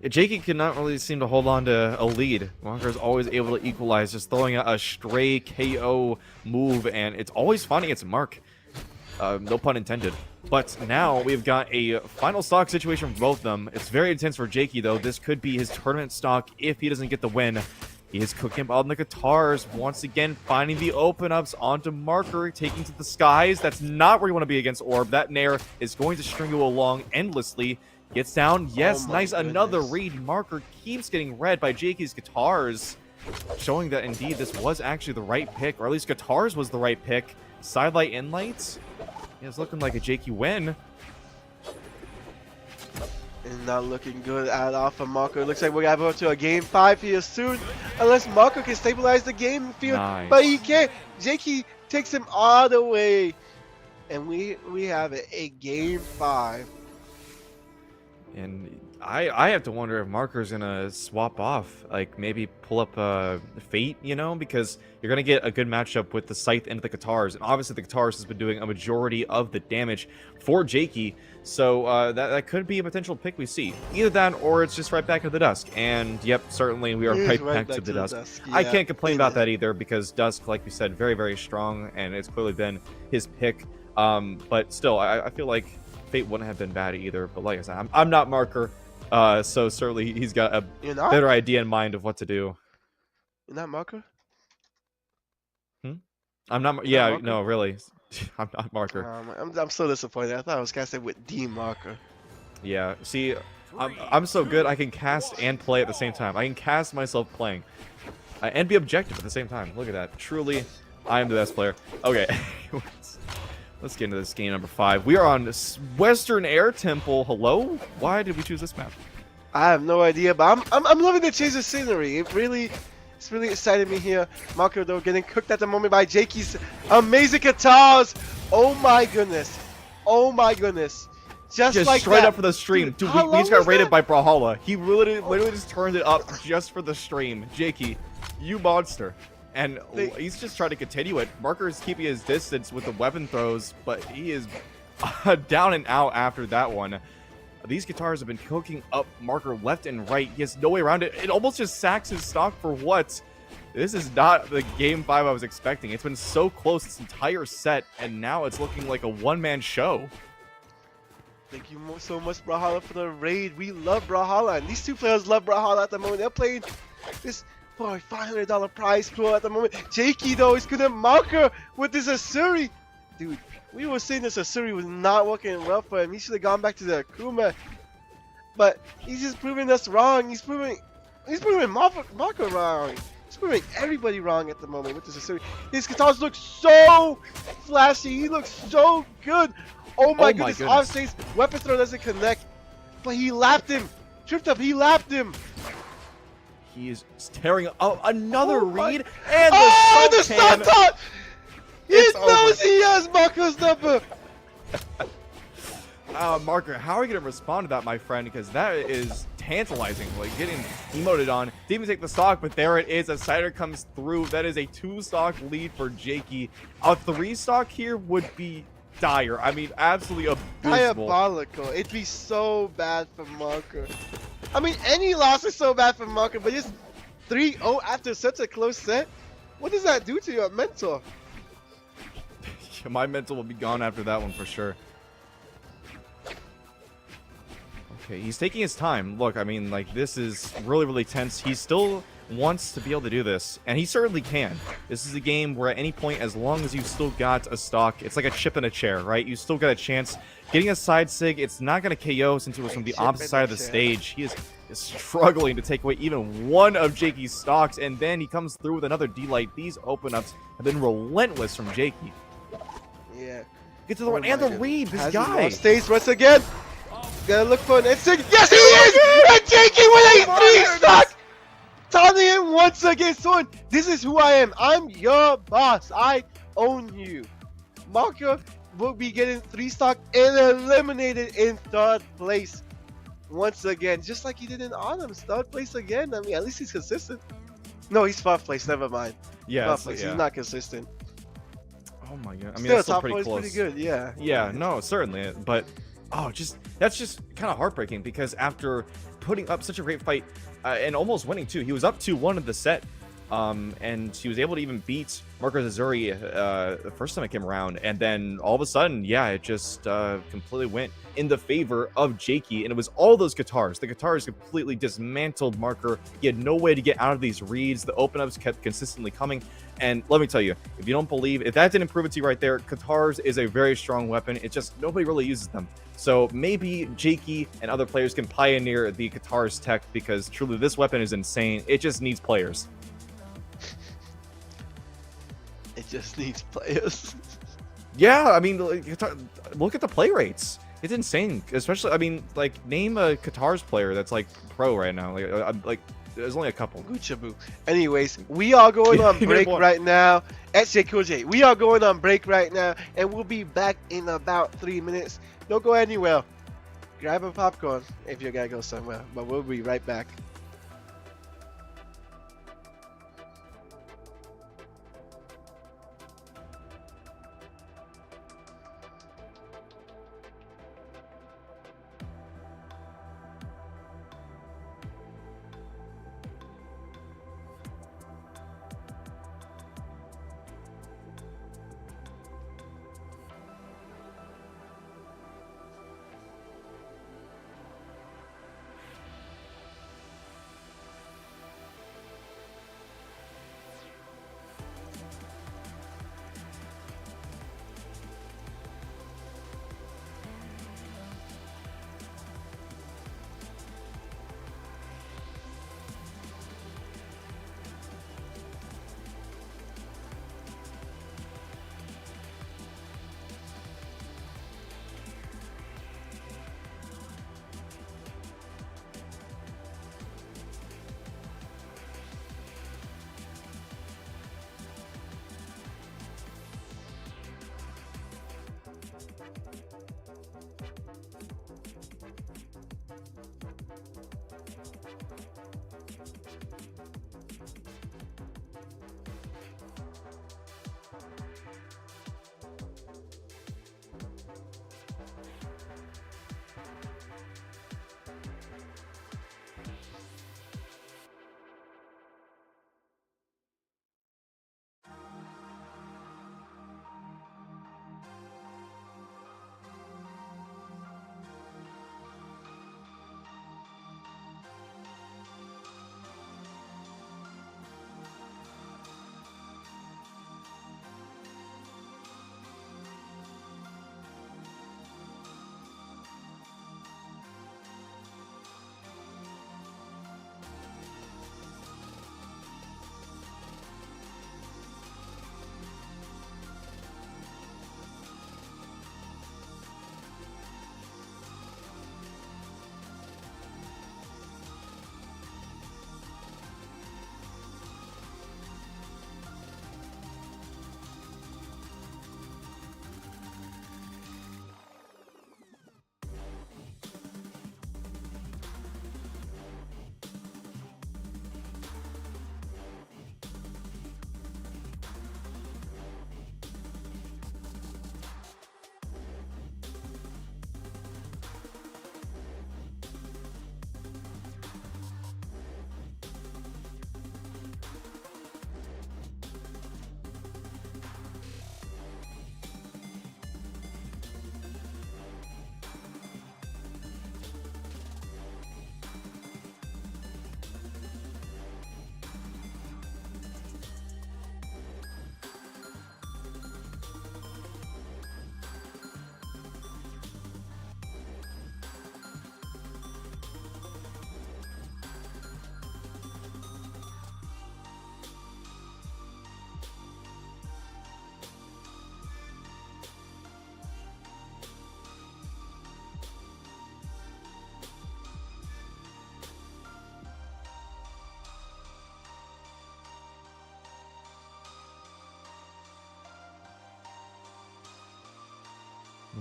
Yeah, Jakey cannot really seem to hold on to a lead. Marker's always able to equalize, just throwing out a stray KO move, and it's always finding its mark. No pun intended. But now we've got a final stock situation for both of them. It's very intense for Jakey, though. This could be his tournament stock if he doesn't get the win. He is cooking up on the guitars, once again finding the open-ups onto Marker, taking to the skies. That's not where you want to be against Orb. That Nair is going to string you along endlessly. Gets down, yes, nice, goodness. Another read. Marker keeps getting read by Jakey's guitars, showing that indeed this was actually the right pick, or at least guitars was the right pick. Sidelight inlights, it's looking like a Jakey win. And not looking good at all for Marco. It looks like we're going to go to a game 5 here soon, unless Marco can stabilize the game field, nice. But he can't. Jakey takes him all the way, and we have a game 5. And I have to wonder if Marker's gonna swap off, like maybe pull up Fate, you know, because you're gonna get a good matchup with the Scythe and the guitars, and obviously the guitars has been doing a majority of the damage for Jakey, so that could be a potential pick we see. Either that, or it's just right back to the Dusk, and yep, certainly we are right back to the Dusk. Yeah. I can't complain about that either, because Dusk, like we said, very, very strong, and it's clearly been his pick, but still, I feel like Fate wouldn't have been bad either, but like I said, I'm not Marker, so certainly he's got a better idea in mind of what to do. You're not Marker? I'm not. Yeah, no, really, I'm not Marker. I'm so disappointed. I thought I was casting with D Marker. Yeah, see, I'm so good. I can cast and play at the same time. I can cast myself playing, and be objective at the same time. Look at that. Truly, I am the best player. Okay. Let's get into this game number 5. We are on Western Air Temple. Hello? Why did we choose this map? I have no idea, but I'm loving the change of scenery. It's really excited me here. Marco though getting cooked at the moment by Jakey's amazing guitars. Oh my goodness. Oh my goodness. Just like straight that. up for the stream. Dude, we just got raided by Brawlhalla. He literally just turned it up just for the stream. Jakey, you monster. And he's just trying to continue it. Marker is keeping his distance with the weapon throws, but he is down and out after that one. These guitars have been cooking up Marker left and right. He has no way around it. It almost just sacks his stock for what? This is not the game 5 I was expecting. It's been so close this entire set, and now it's looking like a one-man show. Thank you so much, Brawlhalla, for the raid. We love Brawlhalla, and these two players love Brawlhalla at the moment. They're playing this for a $500 prize pool at the moment. Jakey, though, is gonna Marker with this Asuri. Dude, we were saying this Asuri was not working well for him. He should have gone back to the Akuma. But he's just proving us wrong. He's proving Marker wrong. He's proving everybody wrong at the moment with this Asuri. His guitars look so flashy. He looks so good. Oh my goodness. Offstage weapon throw doesn't connect. But he lapped him. Tripped up. He lapped him. He is tearing up another read, and the sun top! He knows he has Marco's number! Marker, how are you going to respond to that, my friend? Because that is tantalizing. Like, getting emoted on. Didn't even take the stock, but there it is. A Cider comes through. That is a 2-stock lead for Jakey. A 3-stock here would be dire. I mean, absolutely abysmal. Diabolical. It'd be so bad for Marker. I mean, any loss is so bad for Marker, but just 3-0 after such a close set? What does that do to your mental? My mental will be gone after that one for sure. Okay, he's taking his time. Look, I mean, like, this is really, really tense. He still wants to be able to do this, and he certainly can. This is a game where at any point, as long as you've still got a stock, it's like a chip in a chair, right? You still got a chance. Getting a side sig, it's not going to KO since it was from the opposite side of the stage. He is struggling to take away even one of Jakey's stocks, and then he comes through with another D-Light. These open-ups have been relentless from Jakey. Yeah. Get to the one, and the read, this guy. Stays once again. Gotta look for an instinct. Yes, he is! And Jakey with a 3-stock! Taunting him once again, son. This is who I am. I'm your boss. I own you. Marker will be getting 3-stock and eliminated in third place once again, just like he did in Autumn's third place again. I mean, at least he's consistent. No, he's fourth place. Never mind. Yeah, Fourth so, place. yeah. He's not consistent. Oh my god. I mean, Still, that's still top pretty four is close. pretty good. Yeah. Yeah, no, certainly. But that's just kind of heartbreaking because after putting up such a great fight and almost winning too, he was up 2-1 in the set. And he was able to even beat Marco Zazuri the first time it came around, and then all of a sudden, yeah, it just completely went in the favor of Jakey, and it was all those guitars. The guitars completely dismantled Marker. He had no way to get out of these reads. The open-ups kept consistently coming, and let me tell you, if you don't believe, if that didn't prove it to you right there, guitars is a very strong weapon. It's just nobody really uses them. So maybe Jakey and other players can pioneer the guitars tech, because truly this weapon is insane. It just needs players. It just needs players. Yeah, I mean, look at the play rates. It's insane. Especially, I mean, like, name a guitars player that's like pro right now. Like there's only a couple. Gucci-boo. Anyways, we are going on You break know what? right now. SJQJ, we are going on break right now, and we'll be back in about 3 minutes. Don't go anywhere. Grab a popcorn if you're gonna go somewhere, but we'll be right back.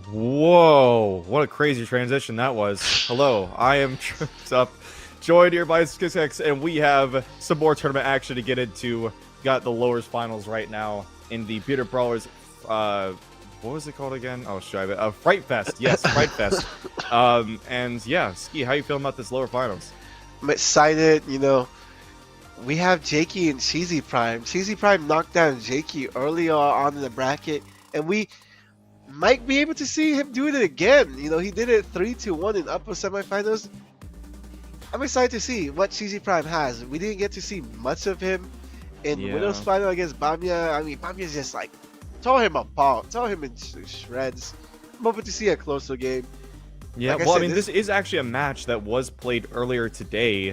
Whoa, what a crazy transition that was. Hello, I am Tripped Up, joined here by Skixx, and we have some more tournament action to get into. Got the lowers finals right now in the Bearded Brawlers, what was it called again? Oh, should I Fright Fest. Yes, Fright Fest. And yeah, Ski, how you feeling about this lower finals? I'm excited, you know. We have Jakey and Cheesy Prime. Cheesy Prime knocked down Jakey earlier on in the bracket, and we might be able to see him do it again. You know, he did it 3-1 in upper semifinals. I'm excited to see what Cheesy Prime has. We didn't get to see much of him in the Winners final against Bamia. I mean, Bamia's just like tore him apart, tore him in shreds. I'm hoping to see a closer game. Yeah, like well, I mean, said, this is actually a match that was played earlier today.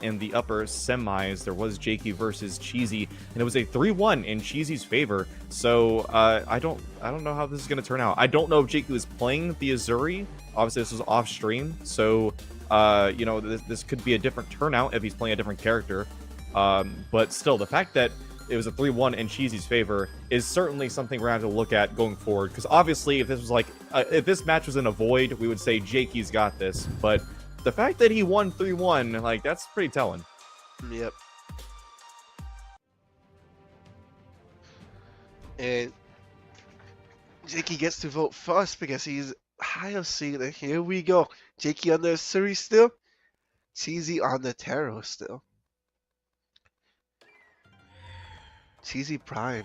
In the upper semis, there was Jakey versus Cheesy, and it was a 3-1 in Cheesy's favor. So I don't know how this is going to turn out. I don't know if Jakey was playing the Azuri. Obviously, this was off stream, so you know, this could be a different turnout if he's playing a different character. But still, the fact that it was a 3-1 in Cheesy's favor is certainly something we're going to have to look at going forward. Because obviously, if this was like, if this match was in a void, we would say Jakey's got this. But the fact that he won 3-1, like, that's pretty telling. Yep. And Jakey gets to vote first because he's higher seeded. Here we go. Jakey on the Suri still. Cheesy on the Tarot still. Cheesy Prime.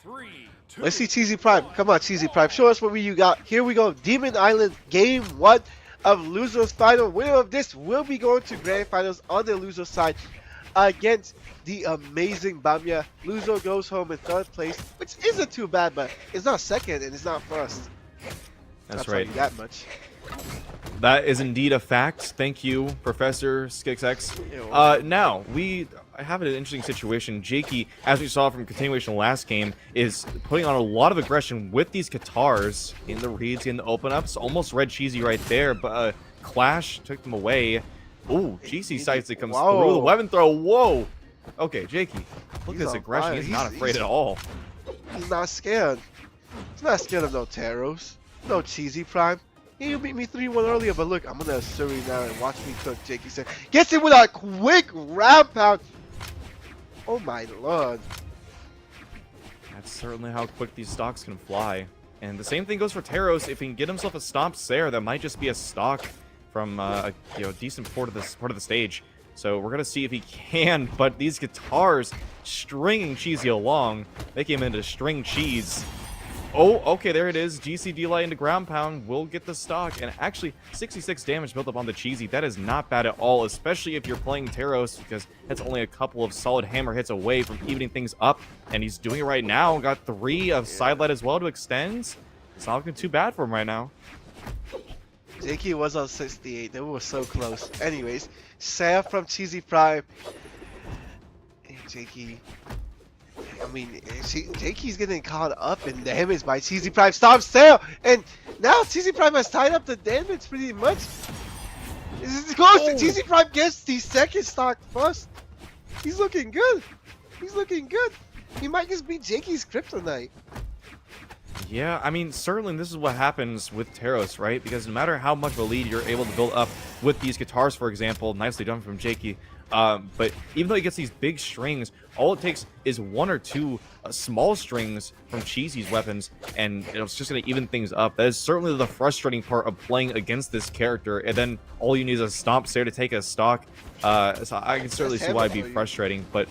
3, 2, Let's see Cheesy Prime. Come on, Cheesy Prime. Show us what you got. Here we go. Demon Island Game 1 of Losers Final. Winner of this will be going to Grand Finals on the loser side against the amazing Bamia. Loser goes home in 3rd place, which isn't too bad, but it's not 2nd and it's not 1st. That's I'll right. tell you that much. That is indeed a fact. Thank you, Professor Skixx. Now, we have an interesting situation. Jakey, as we saw from continuation last game, is putting on a lot of aggression with these Katars in the reads, in the open-ups. Almost red Cheesy right there, but Clash took them away. Ooh, GC sights it comes through the weapon throw. Whoa! Okay, Jakey, look at this aggression. He's not afraid at all. He's not scared. He's not scared of no Taros. No Cheesy Prime. Yeah, you beat me 3-1 earlier, but look, I'm gonna Suri now and watch me cook. Jakey said, gets it with a quick round pound. Oh my lord. That's certainly how quick these stocks can fly. And the same thing goes for Taros. If he can get himself a stomp Sair, that might just be a stock from a decent part of the stage. So we're gonna see if he can. But these guitars stringing Cheesy along, making him into string cheese. Oh, okay, there it is. GC Light into ground pound will get the stock. And actually, 66 damage built up on the Cheesy. That is not bad at all, especially if you're playing Taros, because that's only a couple of solid hammer hits away from evening things up. And he's doing it right now. Got 3 of side light as well to extend. It's not looking too bad for him right now. Jakey was on 68. They were so close. Anyways, Sair from Cheesy Prime. And Jakey. I mean, Jakey's getting caught up in damage by Cheesy Prime. Stop Sair! And now Cheesy Prime has tied up the damage pretty much. This is close. Oh. Cheesy Prime gets the 2nd stock first. He's looking good. He's looking good. He might just beat Jakey's Kryptonite. Yeah, I mean, certainly this is what happens with Taros, right? Because no matter how much of a lead you're able to build up with these guitars, for example, nicely done from Jakey, but even though he gets these big strings, all it takes is 1 or 2 small strings from Cheesy's weapons, and it's just going to even things up. That is certainly the frustrating part of playing against this character, and then all you need is a stomp Sair to take a stock. So I can certainly see why it'd be frustrating, but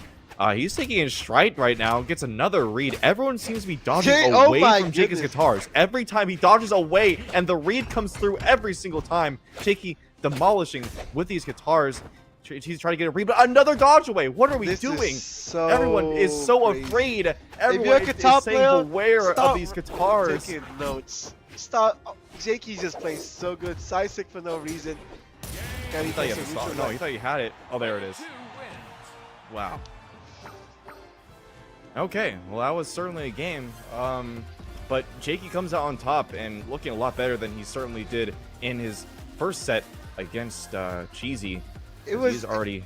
he's taking his stride right now, gets another read. Everyone seems to be dodging away from Jakey's guitars. Every time he dodges away, and the read comes through every single time. Jakey demolishing with these guitars. He's trying to get a read, but another dodge away. What are we doing? Everyone is so crazy. afraid. If you're a guitar is saying player, beware of these guitars. Taking notes. Stop. Oh, Jakey's just playing so good. Side sick for no reason. God, He thought you had the stock. No, he thought you had it. Oh, there it is. 2 wins. Wow. Okay, well that was certainly a game. But Jakey comes out on top and looking a lot better than he certainly did in his first set against Cheesy. He's already.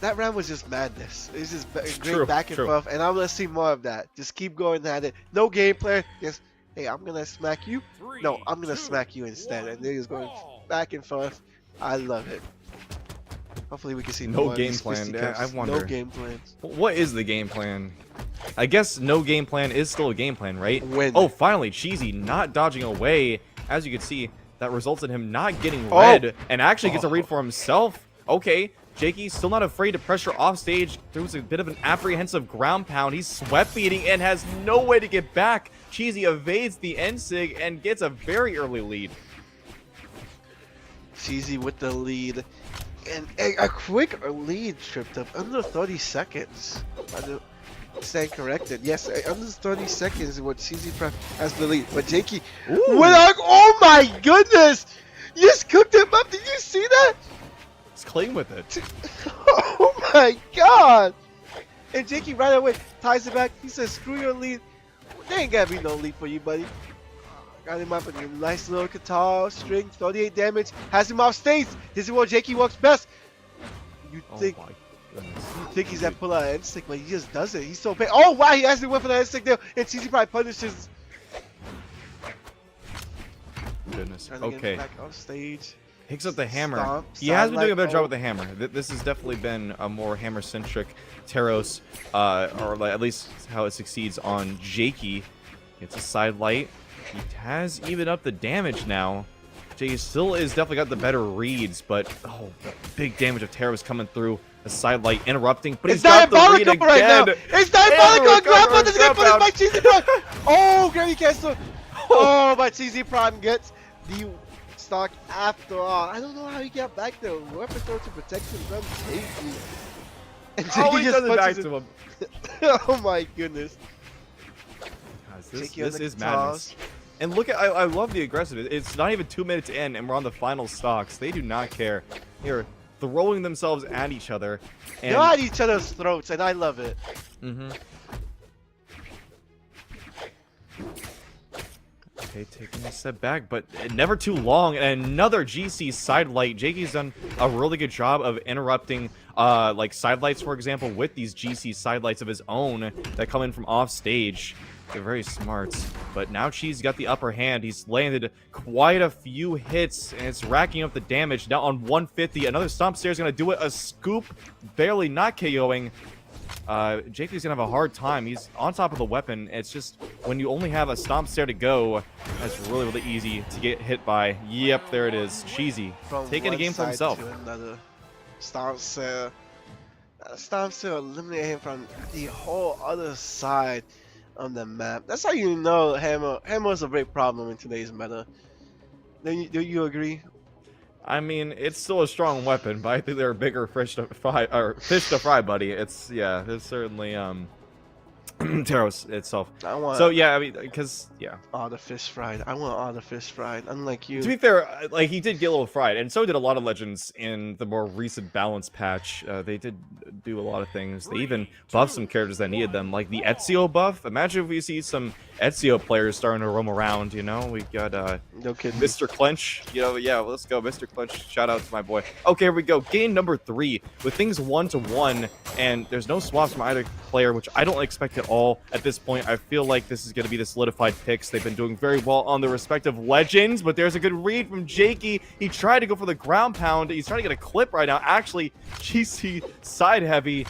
That round was just madness. It was just great True, back and true. forth, and I want to see more of that. Just keep going at it. No gameplay, just Hey, I'm gonna smack you. No, I'm gonna smack you instead. And they're just going back and forth. I love it. Hopefully we can see No more of game these plan. fisticuffs. I wonder. No game plans. What is the game plan? I guess no game plan is still a game plan, right? Win. Oh, finally, Cheesy not dodging away. As you can see, that results in him not getting Oh. red and actually gets a read for himself. Okay, Jakey still not afraid to pressure off stage. There was a bit of an apprehensive ground pound. He's sweat beating and has no way to get back. Cheesy evades the N-Sig and gets a very early lead. Cheesy with the lead. And a quick lead tripped up. Under 30 seconds. I do stand corrected. Yes, under 30 seconds is what Cheesy Prep has the lead. But Jakey, oh my goodness! You just cooked him up. Did you see that? He's clean with it. Oh my god! And Jakey right away ties it back. He says, screw your lead. There ain't gotta be no lead for you, buddy. Got him up with a nice little guitar string, 38 damage, has him off stage. This is where Jakey works best. You think Oh my goodness. you think he's that pull out N-Stick, but he just does it. He's so bad. Oh wow, he actually went for the N-Stick there, and Cheesy probably punishes. Goodness. Trying to get him Okay. back off stage. Picks up the hammer. Stomp, He has been side doing a better light, job oh. with the hammer. This has definitely been a more hammer-centric Teros, or like, at least how it succeeds on Jakey. It's a side light. He has even up the damage now. Jakey still is definitely got the better reads, but oh, the big damage of Teros coming through. The side light interrupting, but It's he's got the read diabolical right now. again. It's diabolical. And Grab on recover this guy, put it by Cheesy Prime. Oh, Gravy Cancel. Oh, but Cheesy Prime gets the stock after all. I don't know how he got back there. Weapon throw to protect him from Jakey. And Oh, Jakey he just does it back punches to him. him. Oh my goodness. Guys, Jakey on this the is toss. madness. And look at, I love the aggressive. It's not even 2 minutes in, and we're on the final stocks. They do not care. They're throwing themselves at each other. And They're at each other's throats, and I love it. Okay, taking a step back, but never too long. And another GC side light. Jakey's done a really good job of interrupting, like side lights, for example, with these GC side lights of his own that come in from off stage. They're very smart. But now Cheese got the upper hand. He's landed quite a few hits, and it's racking up the damage. Now on 150, another stomp stare is going to do it. A scoop, barely not KOing. Jakey's going to have a hard time. He's on top of the weapon. It's just when you only have a stomp stare to go, that's really, really easy to get hit by. Yep, there it is. Cheesy. From Taking a one game for side himself. to another. Stomp Cell. Stomp Cell eliminate him from the whole other side on the map. That's how you know Hammer is a big problem in today's meta. Do you agree? I mean, it's still a strong weapon, but I think there are bigger fish to fry, buddy. It's, yeah, there's certainly, Teros itself. I want So, yeah, I mean, because, yeah. all the fish fried. I want all the fish fried. Unlike you. To be fair, like, he did get a little fried, and so did a lot of Legends in the more recent balance patch. They did do a lot of things. They even buffed some characters that needed them, like the Ezio buff. Imagine if we see some Ezio players starting to roam around, you know? We got, No kidding. Mr. Clench, you know, yeah, let's go, Mr. Clench. Shout out to my boy. Okay, here we go. Game number 3 with things 1-1, and there's no swaps from either player, which I don't expect at all at this point. I feel like this is going to be the solidified picks. They've been doing very well on the respective legends, but there's a good read from Jakey. He tried to go for the ground pound. He's trying to get a clip right now. Actually, GC side heavy.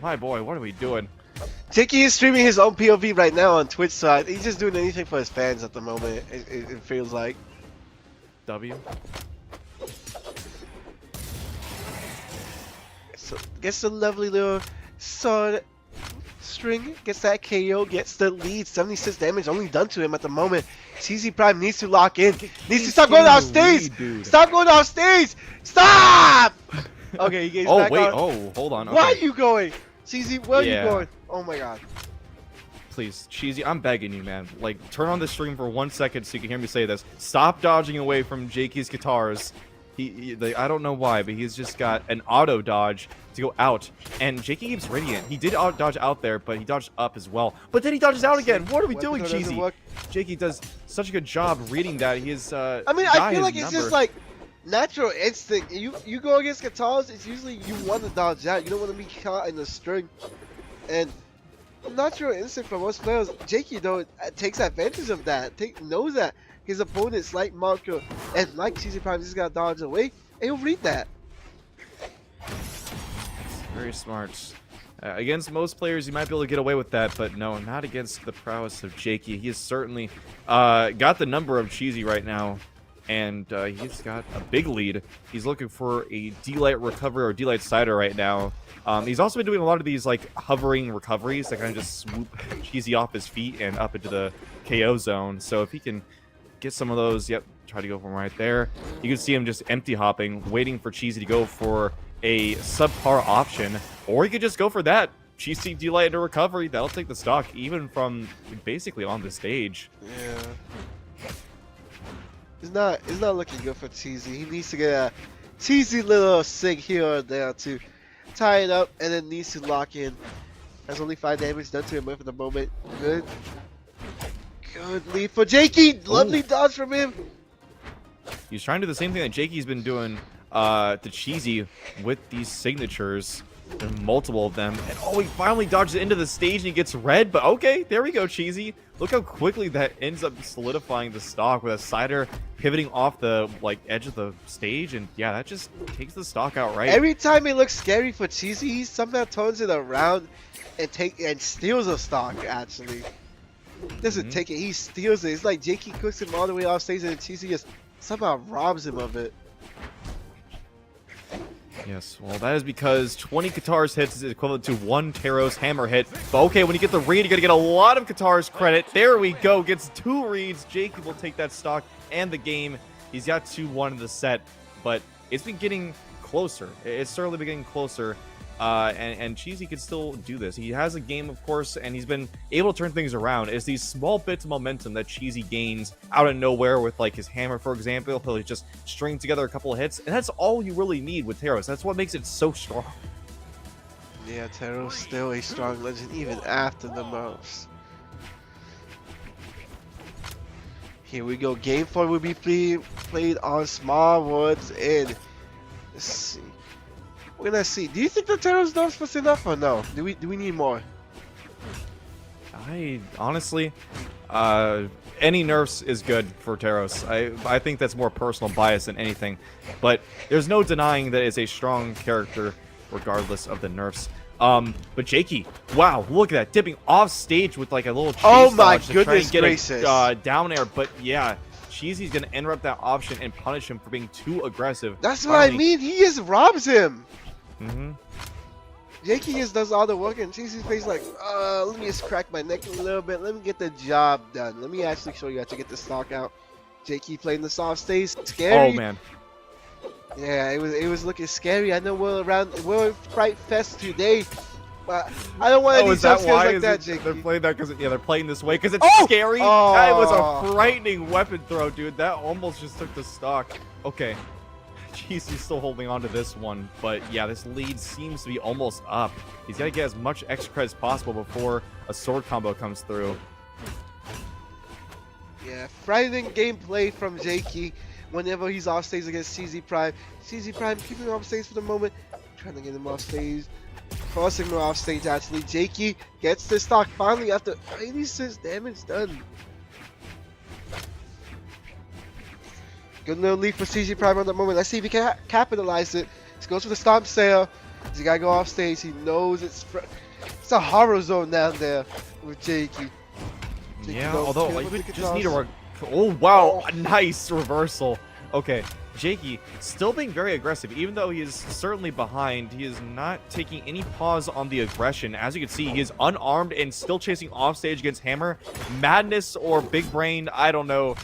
My boy, what are we doing? Jakey is streaming his own POV right now on Twitch side. He's just doing anything for his fans at the moment. It feels like. W. So gets the lovely little sword string, gets that KO, gets the lead, 76 damage only done to him at the moment. Cheesy Prime needs to lock in. Needs to stop going off stage! Stop going off stage! Stop! Okay, he gets Oh, back wait. on. Oh, hold on. Where are Okay. you going? Cheesy, where are Yeah. you going? Oh my god. Please, Cheesy, I'm begging you, man. Like, turn on the stream for 1 second so you can hear me say this. Stop dodging away from Jakey's guitars. I don't know why, but he's just got an auto dodge to go out. And Jakey keeps Radiant. He did dodge out there, but he dodged up as well. But then he dodges out again. What are we Weapon doing, throw doesn't Cheesy? work. Jakey does such a good job reading that. He is, I mean, I feel like it's just like natural instinct. You go against guitars, it's usually you want to dodge out. You don't want to be caught in the string. And natural instinct for most players. Jakey though takes advantage of that. Knows that his opponent's like Marco and like Cheesy Prime just got dodged away, and he'll read that. Very smart. Against most players, you might be able to get away with that, but no, not against the prowess of Jakey. He has certainly got the number of Cheesy right now, and he's got a big lead. He's looking for a D-Light recovery or D-Light cider right now. He's also been doing a lot of these like hovering recoveries that kind of just swoop Cheesy off his feet and up into the KO zone. So if he can get some of those, yep, try to go from right there. You can see him just empty hopping, waiting for Cheesy to go for a subpar option, or you could just go for that Cheesy D-Light into recovery. That'll take the stock even from basically on the stage. Yeah. It's not looking good for Cheesy. He needs to get a cheesy little sig here or there to tie it up, and then needs to lock in. Has only 5 damage done to him for the moment. Good. Good lead for Jakey. Lovely dodge from him. He's trying to do the same thing that Jakey's been doing to Cheesy with these signatures. There are multiple of them. And oh, he finally dodges into the stage and he gets red. But okay, there we go, Cheesy. Look how quickly that ends up solidifying the stock with a cider pivoting off the like edge of the stage. And yeah, that just takes the stock outright. Every time it looks scary for Cheesy, he somehow turns it around and steals a stock. Actually, doesn't take it. He steals it. It's like Jakey cooks him all the way off stage, and Cheesy just somehow robs him of it. Yes, well, that is because 20 Katars hits is equivalent to 1 Taros hammer hit. But okay, when you get the read, you're going to get a lot of Katars credit. There we go. Gets 2 reads. Jakey will take that stock and the game. He's got 2-1 in the set, but it's been getting closer. It's certainly been getting closer. And Cheesy can still do this. He has a game, of course, and he's been able to turn things around. It's these small bits of momentum that Cheesy gains out of nowhere with, like, his hammer, for example. He'll just string together a couple of hits, and that's all you really need with Taros. That's what makes it so strong. Yeah, Taros still a strong legend even after the nerfs. Here we go. Game 4 will be played on Small Woods, and let's see. We're gonna see. Do you think the Taros nerfs was enough or no? Do we need more? I honestly, any nerfs is good for Taros. I think that's more personal bias than anything, but there's no denying that it's a strong character regardless of the nerfs. But Jakey, wow, look at that, dipping off stage with like a little chase dodge to try and get a down air. But yeah, Cheesy's gonna interrupt that option and punish him for being too aggressive. That's what I mean. He just robs him. Mm-hmm. Jakey just does all the work, and Cheesy's face like, let me just crack my neck a little bit. Let me get the job done. Let me actually show you how to get the stock out. Jakey playing the soft stage. Scary. Oh man. Yeah, it was looking scary. I know we're Fright Fest today, but I don't want any jump scares like that, Jakey. They're playing that because they're playing this way because it's Oh! scary. Oh! That was a frightening weapon throw, dude. That almost just took the stock. Okay. Jeez, he's still holding on to this one, but yeah, this lead seems to be almost up. He's got to get as much extra credit as possible before a sword combo comes through. Yeah, frightening gameplay from Jakey whenever he's off stage against CZ Prime. CZ Prime keeping him off stage for the moment, trying to get him off stage, forcing him off stage actually. Jakey gets the stock finally after 86 damage done. Good little lead for CZ Prime on the moment. Let's see if he can capitalize it. He goes for the stomp sail. He's gotta go off stage. He knows it's a horror zone down there with Jakey. Yeah, although like, we just need a oh wow, a nice reversal. Okay, Jakey still being very aggressive, even though he is certainly behind. He is not taking any pause on the aggression. As you can see, he is unarmed and still chasing off stage against Hammer. Madness or Big Brain, I don't know.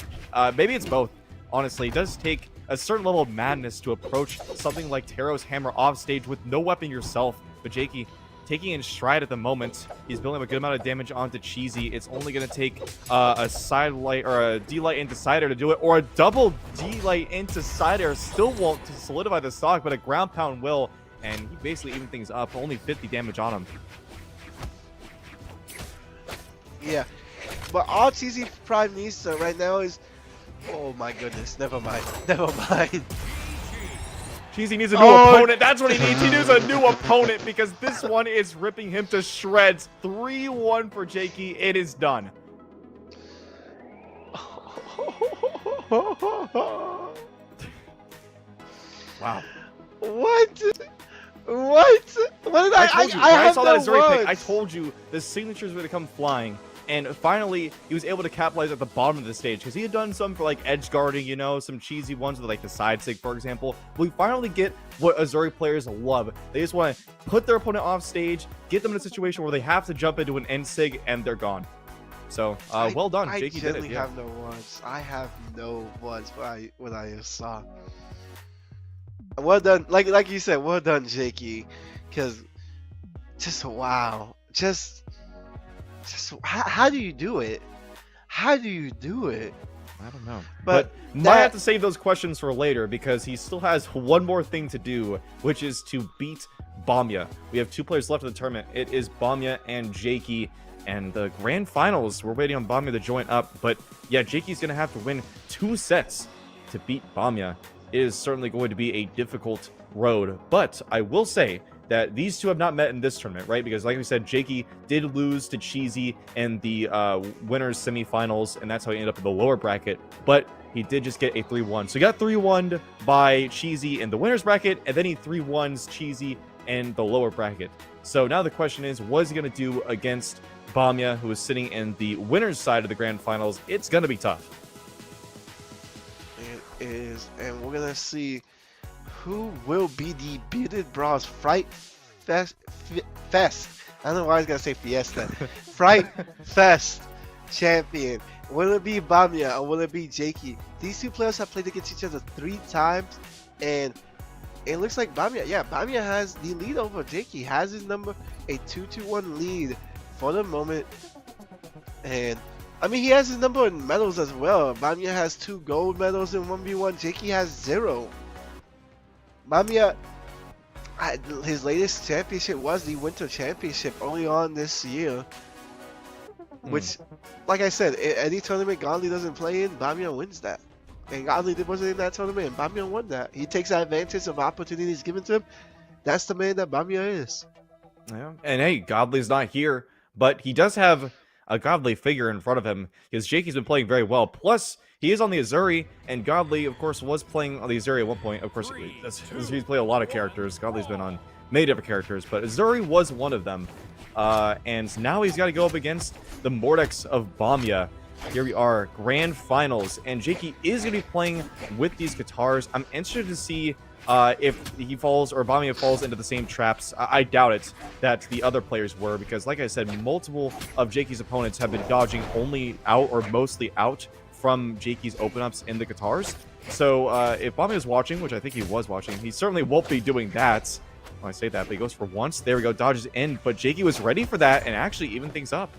Maybe it's both. Honestly, it does take a certain level of madness to approach something like Taros Hammer off stage with no weapon yourself. But Jakey taking in stride at the moment. He's building up a good amount of damage onto Cheesy. It's only going to take a side light or a D-Light into Cider to do it, or a double D-Light into Cider still won't to solidify the stock, but a ground pound will, and he basically even things up. Only 50 damage on him. Yeah, but all Cheesy Prime needs right now is, oh my goodness, never mind, never mind. Cheesy needs a new Oh. opponent. That's what he needs. He needs a new opponent because this one is ripping him to shreds. 3-1 for Jakey. It is done. Wow. What? What? What did I told you. I When I have saw no that Azuri pick, I words. told you the signatures were going to come flying. And finally, he was able to capitalize at the bottom of the stage because he had done some for like edge guarding, you know, some cheesy ones with like the side sig, for example. We finally get what Azuri players love. They just want to put their opponent off stage, get them in a situation where they have to jump into an end sig, and they're gone. So, well done. I Jakey did it. genuinely Yeah. have no words. I have no words what I just saw. Well done, like you said, well done, Jakey. Because just wow, just how do you do it? How do you do it? I don't know. But might that- have to save those questions for later because he still has one more thing to do, which is to beat Bamya. We have 2 players left in the tournament. It is Bamya and Jakey. And the grand finals, we're waiting on Bamya to join up. But yeah, Jakey's going to have to win 2 sets to beat Bamya. It is certainly going to be a difficult road. But I will say that these two have not met in this tournament, right? Because like we said, Jakey did lose to Cheesy in the winners semifinals, and that's how he ended up in the lower bracket. But he did just get a 3-1. So he got 3-1'd by Cheesy in the winners bracket, and then he 3-1's Cheesy in the lower bracket. So now the question is, what is he going to do against Bamya, who is sitting in the winners side of the grand finals? It's going to be tough. It is, and we're gonna see who will be the bearded Brawls Fright Fest. I don't know why I was gonna say Fiesta. Fright Fest champion. Will it be Bamya or will it be Jakey? These 2 players have played against each other 3 times, and it looks like Bamya has the lead over Jakey. Has his number, a 2-1 lead for the moment, and I mean, he has his number in medals as well. Bamya has 2 gold medals in 1v1. Jakey has 0. Bamya, his latest championship was the Winter Championship early on this year. Which, like I said, any tournament Godly doesn't play in, Bamya wins that. And Godly wasn't in that tournament, and Bamya won that. He takes advantage of opportunities given to him. That's the man that Bamya is. Yeah. And hey, Godly's not here, but he does have a Godly figure in front of him because Jakey's been playing very well. Plus, he is on the Azuri, and Godly, of course, was playing on the Azuri at one point. Of course, he's played a lot of characters. Godly's been on many different characters, but Azuri was one of them. And now he's got to go up against the Mordex of Bamya. Here we are, grand finals, and Jakey is going to be playing with these guitars. I'm interested to see if he falls or Bamya falls into the same traps. I doubt it that the other players were, because like I said, multiple of Jakey's opponents have been dodging only out or mostly out from Jakey's open-ups in the guitars. So if Bamya is watching, which I think he was watching, he certainly won't be doing that. When I say that, but he goes for once. There we go, dodges in, but Jakey was ready for that and actually even things up.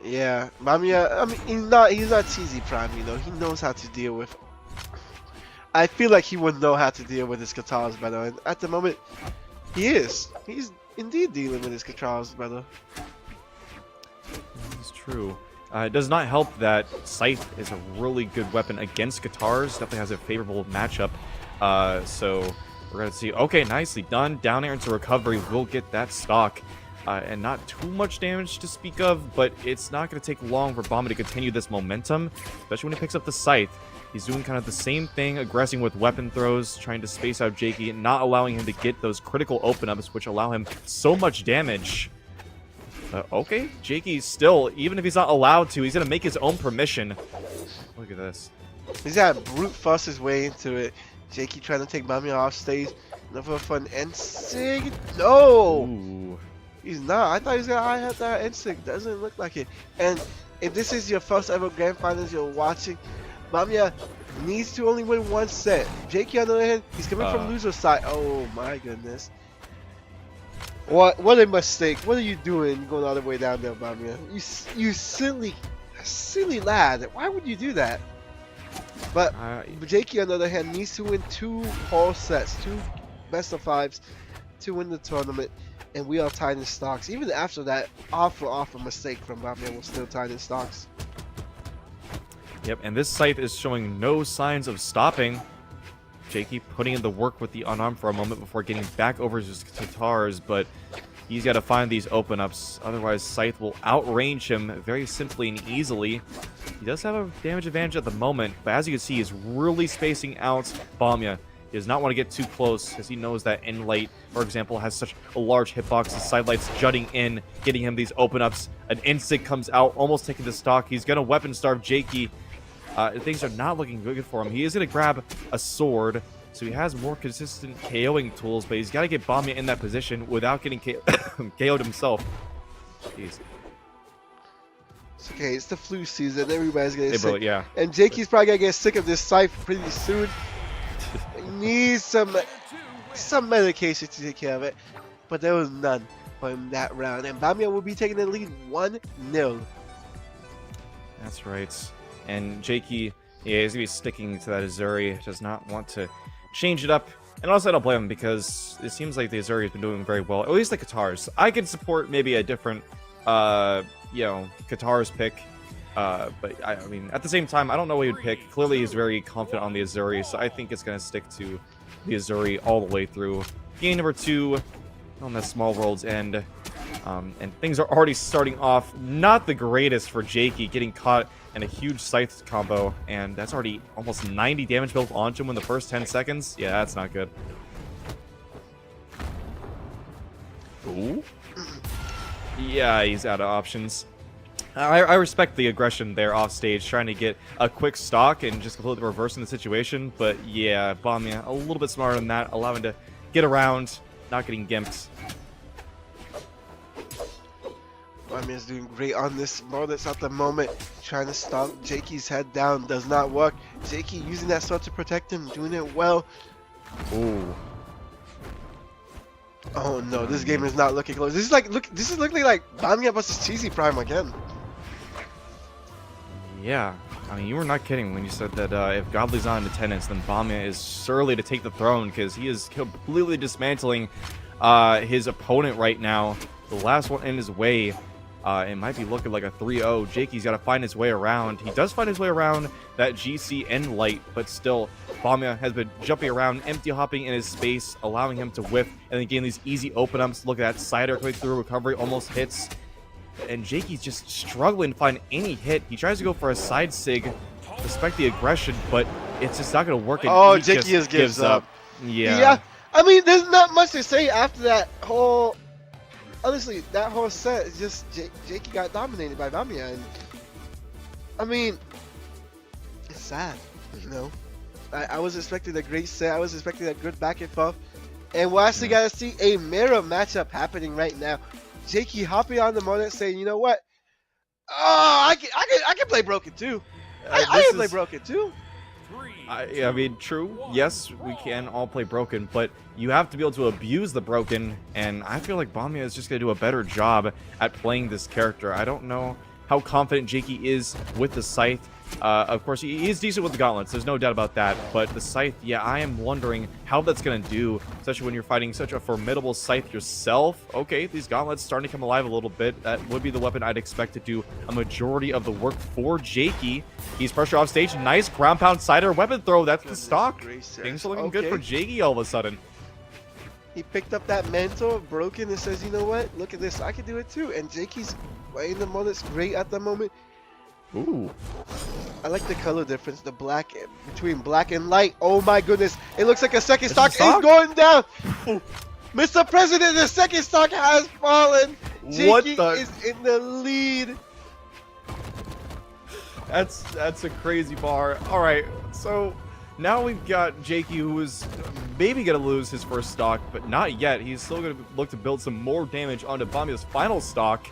Yeah, Bamya, I mean, he's not cheesy prime, you know. He knows how to deal with. I feel like he would know how to deal with his guitars better, and at the moment, he is. He's indeed dealing with his guitars better. It's true. It does not help that Scythe is a really good weapon against guitars. Definitely has a favorable matchup. So we're going to see. Okay, nicely done. Down air into recovery. We'll get that stock. And not too much damage to speak of, but it's not going to take long for Bamya to continue this momentum, especially when he picks up the Scythe. He's doing kind of the same thing, aggressing with weapon throws, trying to space out Jakey, not allowing him to get those critical open-ups, which allow him so much damage. Okay, Jakey still, even if he's not allowed to, he's going to make his own permission. Look at this. He's got to brute force his way into it. Jakey trying to take Bamya off stage. Another fun NSIG. No! Ooh. He's not. I thought he was going to high hat that NSIG. Doesn't look like it. And if this is your first ever grand finals you're watching, Bamya needs to only win 1 set. Jakey, on the other hand, he's coming from loser side. Oh my goodness. What a mistake. What are you doing going all the way down there, Bamya? You silly lad. Why would you do that? But Jakey, on the other hand, needs to win 2 whole sets, 2 best of 5s to win the tournament. And we are tied in stocks. Even after that awful mistake from Bamya, we're still tied in stocks. Yep, and this scythe is showing no signs of stopping. Jakey putting in the work with the unarmed for a moment before getting back over his guitars, but he's got to find these open-ups. Otherwise, Scythe will outrange him very simply and easily. He does have a damage advantage at the moment, but as you can see, he's really spacing out Bamia. He does not want to get too close, as he knows that Enlight, for example, has such a large hitbox. The sidelights jutting in, getting him these open-ups. An instant comes out, almost taking the stock. He's going to weapon starve Jakey. Things are not looking good for him. He is going to grab a sword, so he has more consistent KOing tools, but he's got to get Bamia in that position without getting KO'd himself. Jeez. It's okay, it's the flu season. Everybody's gonna get sick. Yeah. And Jakey's probably gonna get sick of this scythe pretty soon. He needs some medication to take care of it, but there was none for him that round. And Bamia will be taking the lead 1-0. That's right. And Jakey, yeah, he's going to be sticking to that Azuri. Does not want to change it up. And also, I don't blame him, because it seems like the Azuri has been doing very well. At least the guitars. I could support maybe a different, guitars pick. But, I mean, at the same time, I don't know what he'd pick. Clearly, he's very confident on the Azuri, so I think it's going to stick to the Azuri all the way through. Game number 2 on the Small World's End. And things are already starting off not the greatest for Jakey, getting caught in a huge scythe combo, and that's already almost 90 damage built onto him in the first 10 seconds. Yeah, that's not good. Ooh. Yeah, he's out of options. I respect the aggression there off stage, trying to get a quick stock and just completely reversing the situation, but yeah, Bamia a little bit smarter than that, allowing to get around, not getting gimped. Bamia's doing great on this Mortis at the moment, trying to stomp Jakey's head down. Does not work. Jakey using that sword to protect him, doing it well. Ooh. Oh no, this game is not looking close. This is looking like Bamia versus Cheesy Prime again. Yeah, I mean, you were not kidding when you said that if Godly's not in attendance, then Bamia is surely to take the throne, because he is completely dismantling his opponent right now. The last one in his way. It might be looking like a 3-0. Jakey's got to find his way around. He does find his way around that GC Enlight, but still, Bamia has been jumping around, empty hopping in his space, allowing him to whiff, and then getting these easy open-ups. Look at that cider coming through, recovery almost hits. And Jakey's just struggling to find any hit. He tries to go for a side sig, respect the aggression, but it's just not going to work. Oh, Jakey just gives up. Yeah. I mean, there's not much to say after that whole... Honestly, that whole set is just Jakey got dominated by Bamia, and I mean, it's sad, you know. I was expecting a great set. I was expecting a good back and forth, and we're actually gotta see a mirror matchup happening right now. Jakey hopping on the moment, saying, "You know what? Oh, I can play broken too. I can play broken too." I mean, true. Yes, we can all play broken, but you have to be able to abuse the broken, and I feel like Bamia is just going to do a better job at playing this character. I don't know how confident Jakey is with the Scythe. Of course, he is decent with the gauntlets. There's no doubt about that. But the Scythe, yeah, I am wondering how that's going to do, especially when you're fighting such a formidable Scythe yourself. Okay, these gauntlets starting to come alive a little bit. That would be the weapon I'd expect to do a majority of the work for Jakey. He's pressure off stage. Nice ground pound cider weapon throw. That's the stock. Things are looking good for Jakey all of a sudden. He picked up that mantle of broken and says, "You know what? Look at this. I can do it too." And Jakey's playing the moments great at the moment. Ooh. I like the color difference, the black between black and light. Oh my goodness. It looks like a second stock is going down. Mr. President, the second stock has fallen. Jakey is in the lead. That's a crazy bar. All right, so now we've got Jakey, who is maybe going to lose his first stock, but not yet. He's still going to look to build some more damage onto Bamia's final stock.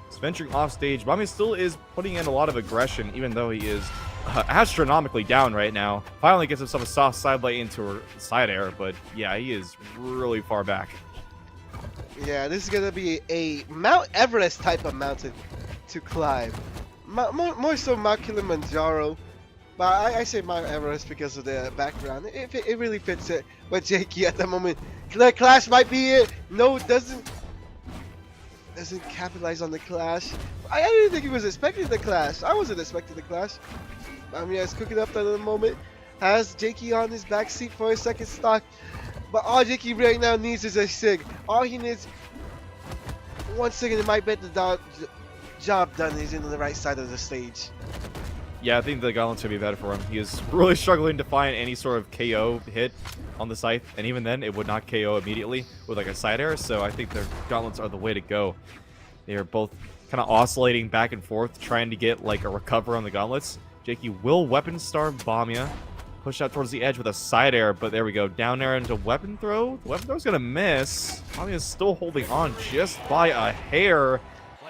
He's venturing off stage. Bamia still is putting in a lot of aggression, even though he is astronomically down right now. Finally gets himself a soft sidelight into her side air, but yeah, he is really far back. Yeah, this is going to be a Mount Everest type of mountain to climb. More so Mount Kilimanjaro. But I say Mount Everest because of the background. It really fits it with Jakey at the moment. The clash might be it. No, doesn't capitalize on the clash. I didn't think he was expecting the clash. I wasn't expecting the clash. Bamiya is cooking up at the moment. Has Jakey on his back seat for a second stock. But all Jakey right now needs is a sig. All he needs 1 second, it might bet the job done. He's in the right side of the stage. Yeah, I think the gauntlets should be better for him. He is really struggling to find any sort of KO hit on the scythe, and even then, it would not KO immediately with like a side air, so I think the gauntlets are the way to go. They are both kind of oscillating back and forth, trying to get like a recover on the gauntlets. Jakey will weapon star Bamiya, push out towards the edge with a side air, but there we go. Down air into weapon throw. The weapon throw's gonna miss. Bamiya's still holding on just by a hair.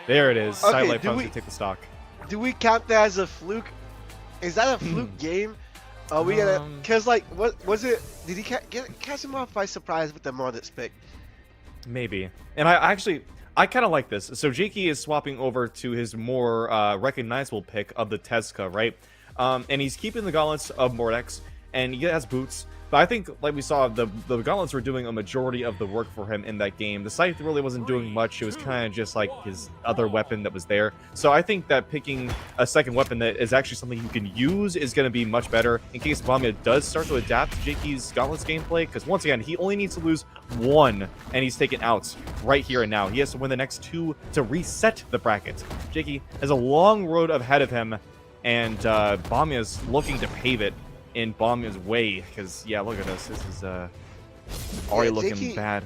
There it is. Okay, Sidelight punch to take the stock. Do we count that as a fluke? Is that a fluke game? Are we gonna? Cause like, what was it? Did he catch him off by surprise with the Mordets pick? Maybe. And I kind of like this. So Jakey is swapping over to his more recognizable pick of the Tezuka, right? And he's keeping the gauntlets of Mordex, and he has boots. But I think, like we saw, the gauntlets were doing a majority of the work for him in that game. The scythe really wasn't doing much. It was kind of just like his other weapon that was there. So I think that picking a second weapon that is actually something you can use is going to be much better in case Bamiya does start to adapt to Jakey's gauntlets gameplay. Because once again, he only needs to lose 1, and he's taken out right here and now. He has to win the next 2 to reset the bracket. Jakey has a long road ahead of him, and Bamiya's looking to pave it in Bamiya's way, because yeah, look at this. This is already looking bad.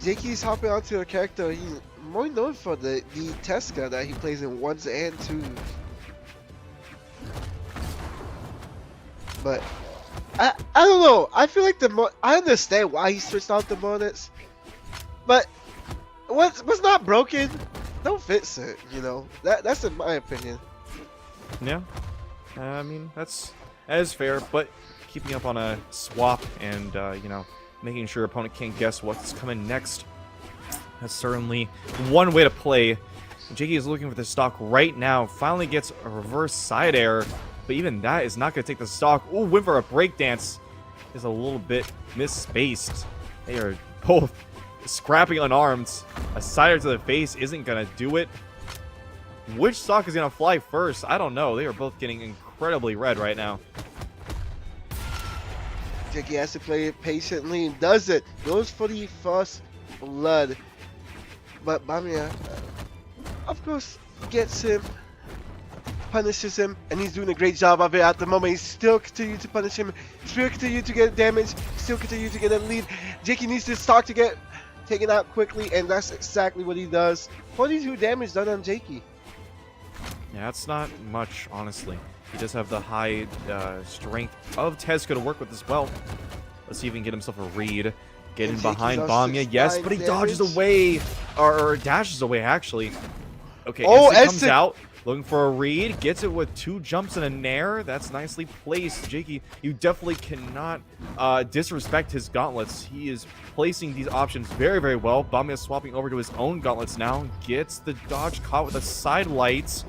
Jakey's hopping onto a character he's more known for the Tezuka that he plays in 1s and 2s. But I don't know. I feel like I understand why he switched out the Mordets, but what's not broken, don't fix it. You know, that's in my opinion. Yeah, I mean that is fair, but keeping up on a swap and you know, making sure opponent can't guess what's coming next, that's certainly one way to play. Jakey is looking for the stock right now. Finally gets a reverse side air, but even that is not going to take the stock. Ooh, went for a breakdance. Is a little bit misspaced. They are both scrapping unarmed. A side air to the face isn't going to do it. Which stock is going to fly first? I don't know. They are both getting incredibly red right now. Jakey has to play it patiently and does it. Goes for the first blood. But Bamiya, of course, gets him, punishes him, and he's doing a great job of it at the moment. He's still continuing to punish him, still continue to get damage, still continue to get a lead. Jakey needs this stock to get taken out quickly, and that's exactly what he does. 42 damage done on Jakey. Yeah, that's not much, honestly. He does have the high strength of Tezuka to work with as well. Let's see if he can get himself a read. Getting behind Bamiya, yes, but he dodges away, or dashes away, actually. Okay, Instant comes out, looking for a read, gets it with 2 jumps and a nair. That's nicely placed. Jakey, you definitely cannot disrespect his gauntlets. He is placing these options very, very well. Bamiya swapping over to his own gauntlets now. Gets the dodge caught with the side lights.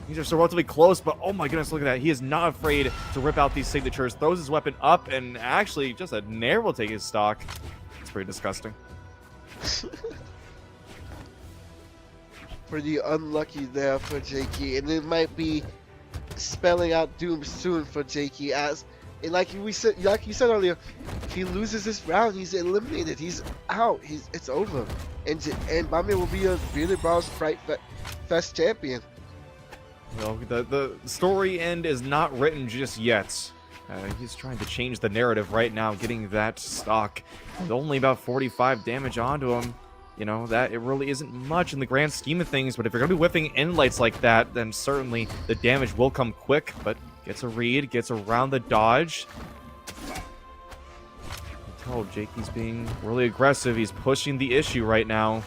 These are so relatively close, but oh my goodness, look at that. He is not afraid to rip out these signatures. Throws his weapon up, and actually just a nair will take his stock. It's pretty disgusting. Pretty unlucky there for Jakey, and it might be spelling out doom soon for Jakey. As and like you said earlier, if he loses this round, he's eliminated. He's out. It's over, and Bamiya will be a bearded Brawls Fright Fest champion. Well, the story end is not written just yet. He's trying to change the narrative right now, getting that stock. With only about 45 damage onto him. You know, that it really isn't much in the grand scheme of things, but if you're going to be whiffing end lights like that, then certainly the damage will come quick, but gets a read, gets around the dodge. You can tell Jakey's being really aggressive. He's pushing the issue right now.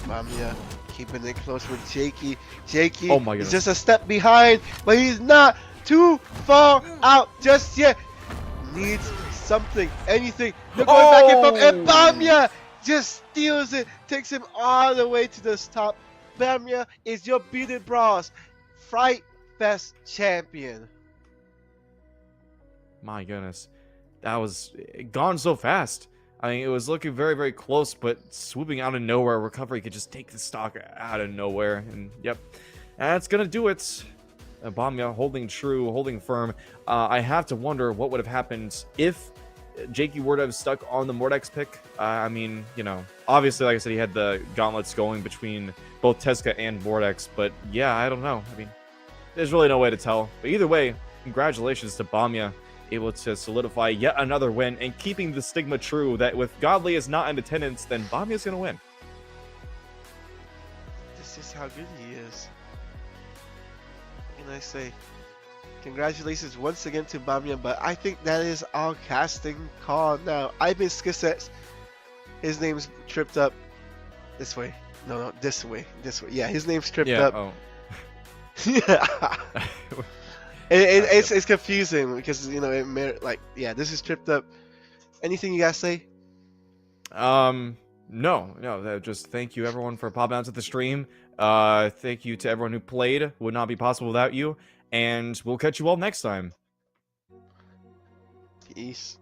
Bamiya keeping it close with Jakey. Jakey oh my goodness, is just a step behind, but he's not too far out just yet. Needs something, anything. They're going back and forth, and Bamiya just steals it, takes him all the way to the top. Bamiya is your bearded Brawls Fright Fest champion. My goodness, that was gone so fast. I mean, it was looking very, very close, but swooping out of nowhere, recovery could just take the stock out of nowhere. And yep, that's gonna do it. Bamia holding true, holding firm. I have to wonder what would have happened if Jakey were to have stuck on the Mordex pick. I mean, you know, obviously, like I said, he had the gauntlets going between both Teska and Mordex, but yeah, I don't know. I mean, there's really no way to tell. But either way, congratulations to Bamia, able to solidify yet another win and keeping the stigma true that if Godly is not in attendance, then Bamia's going to win. This is how good he is. And I say, congratulations once again to Bamiya, but I think that is all casting call now. Ibis says his name's tripped up this way. No, this way. This way. Yeah, his name's tripped up. Oh. Yeah. It's confusing because, you know, this is tripped up. Anything you guys say? No, just thank you everyone for popping out to the stream. Thank you to everyone who played. Would not be possible without you. And we'll catch you all next time. Peace.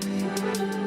Thank you.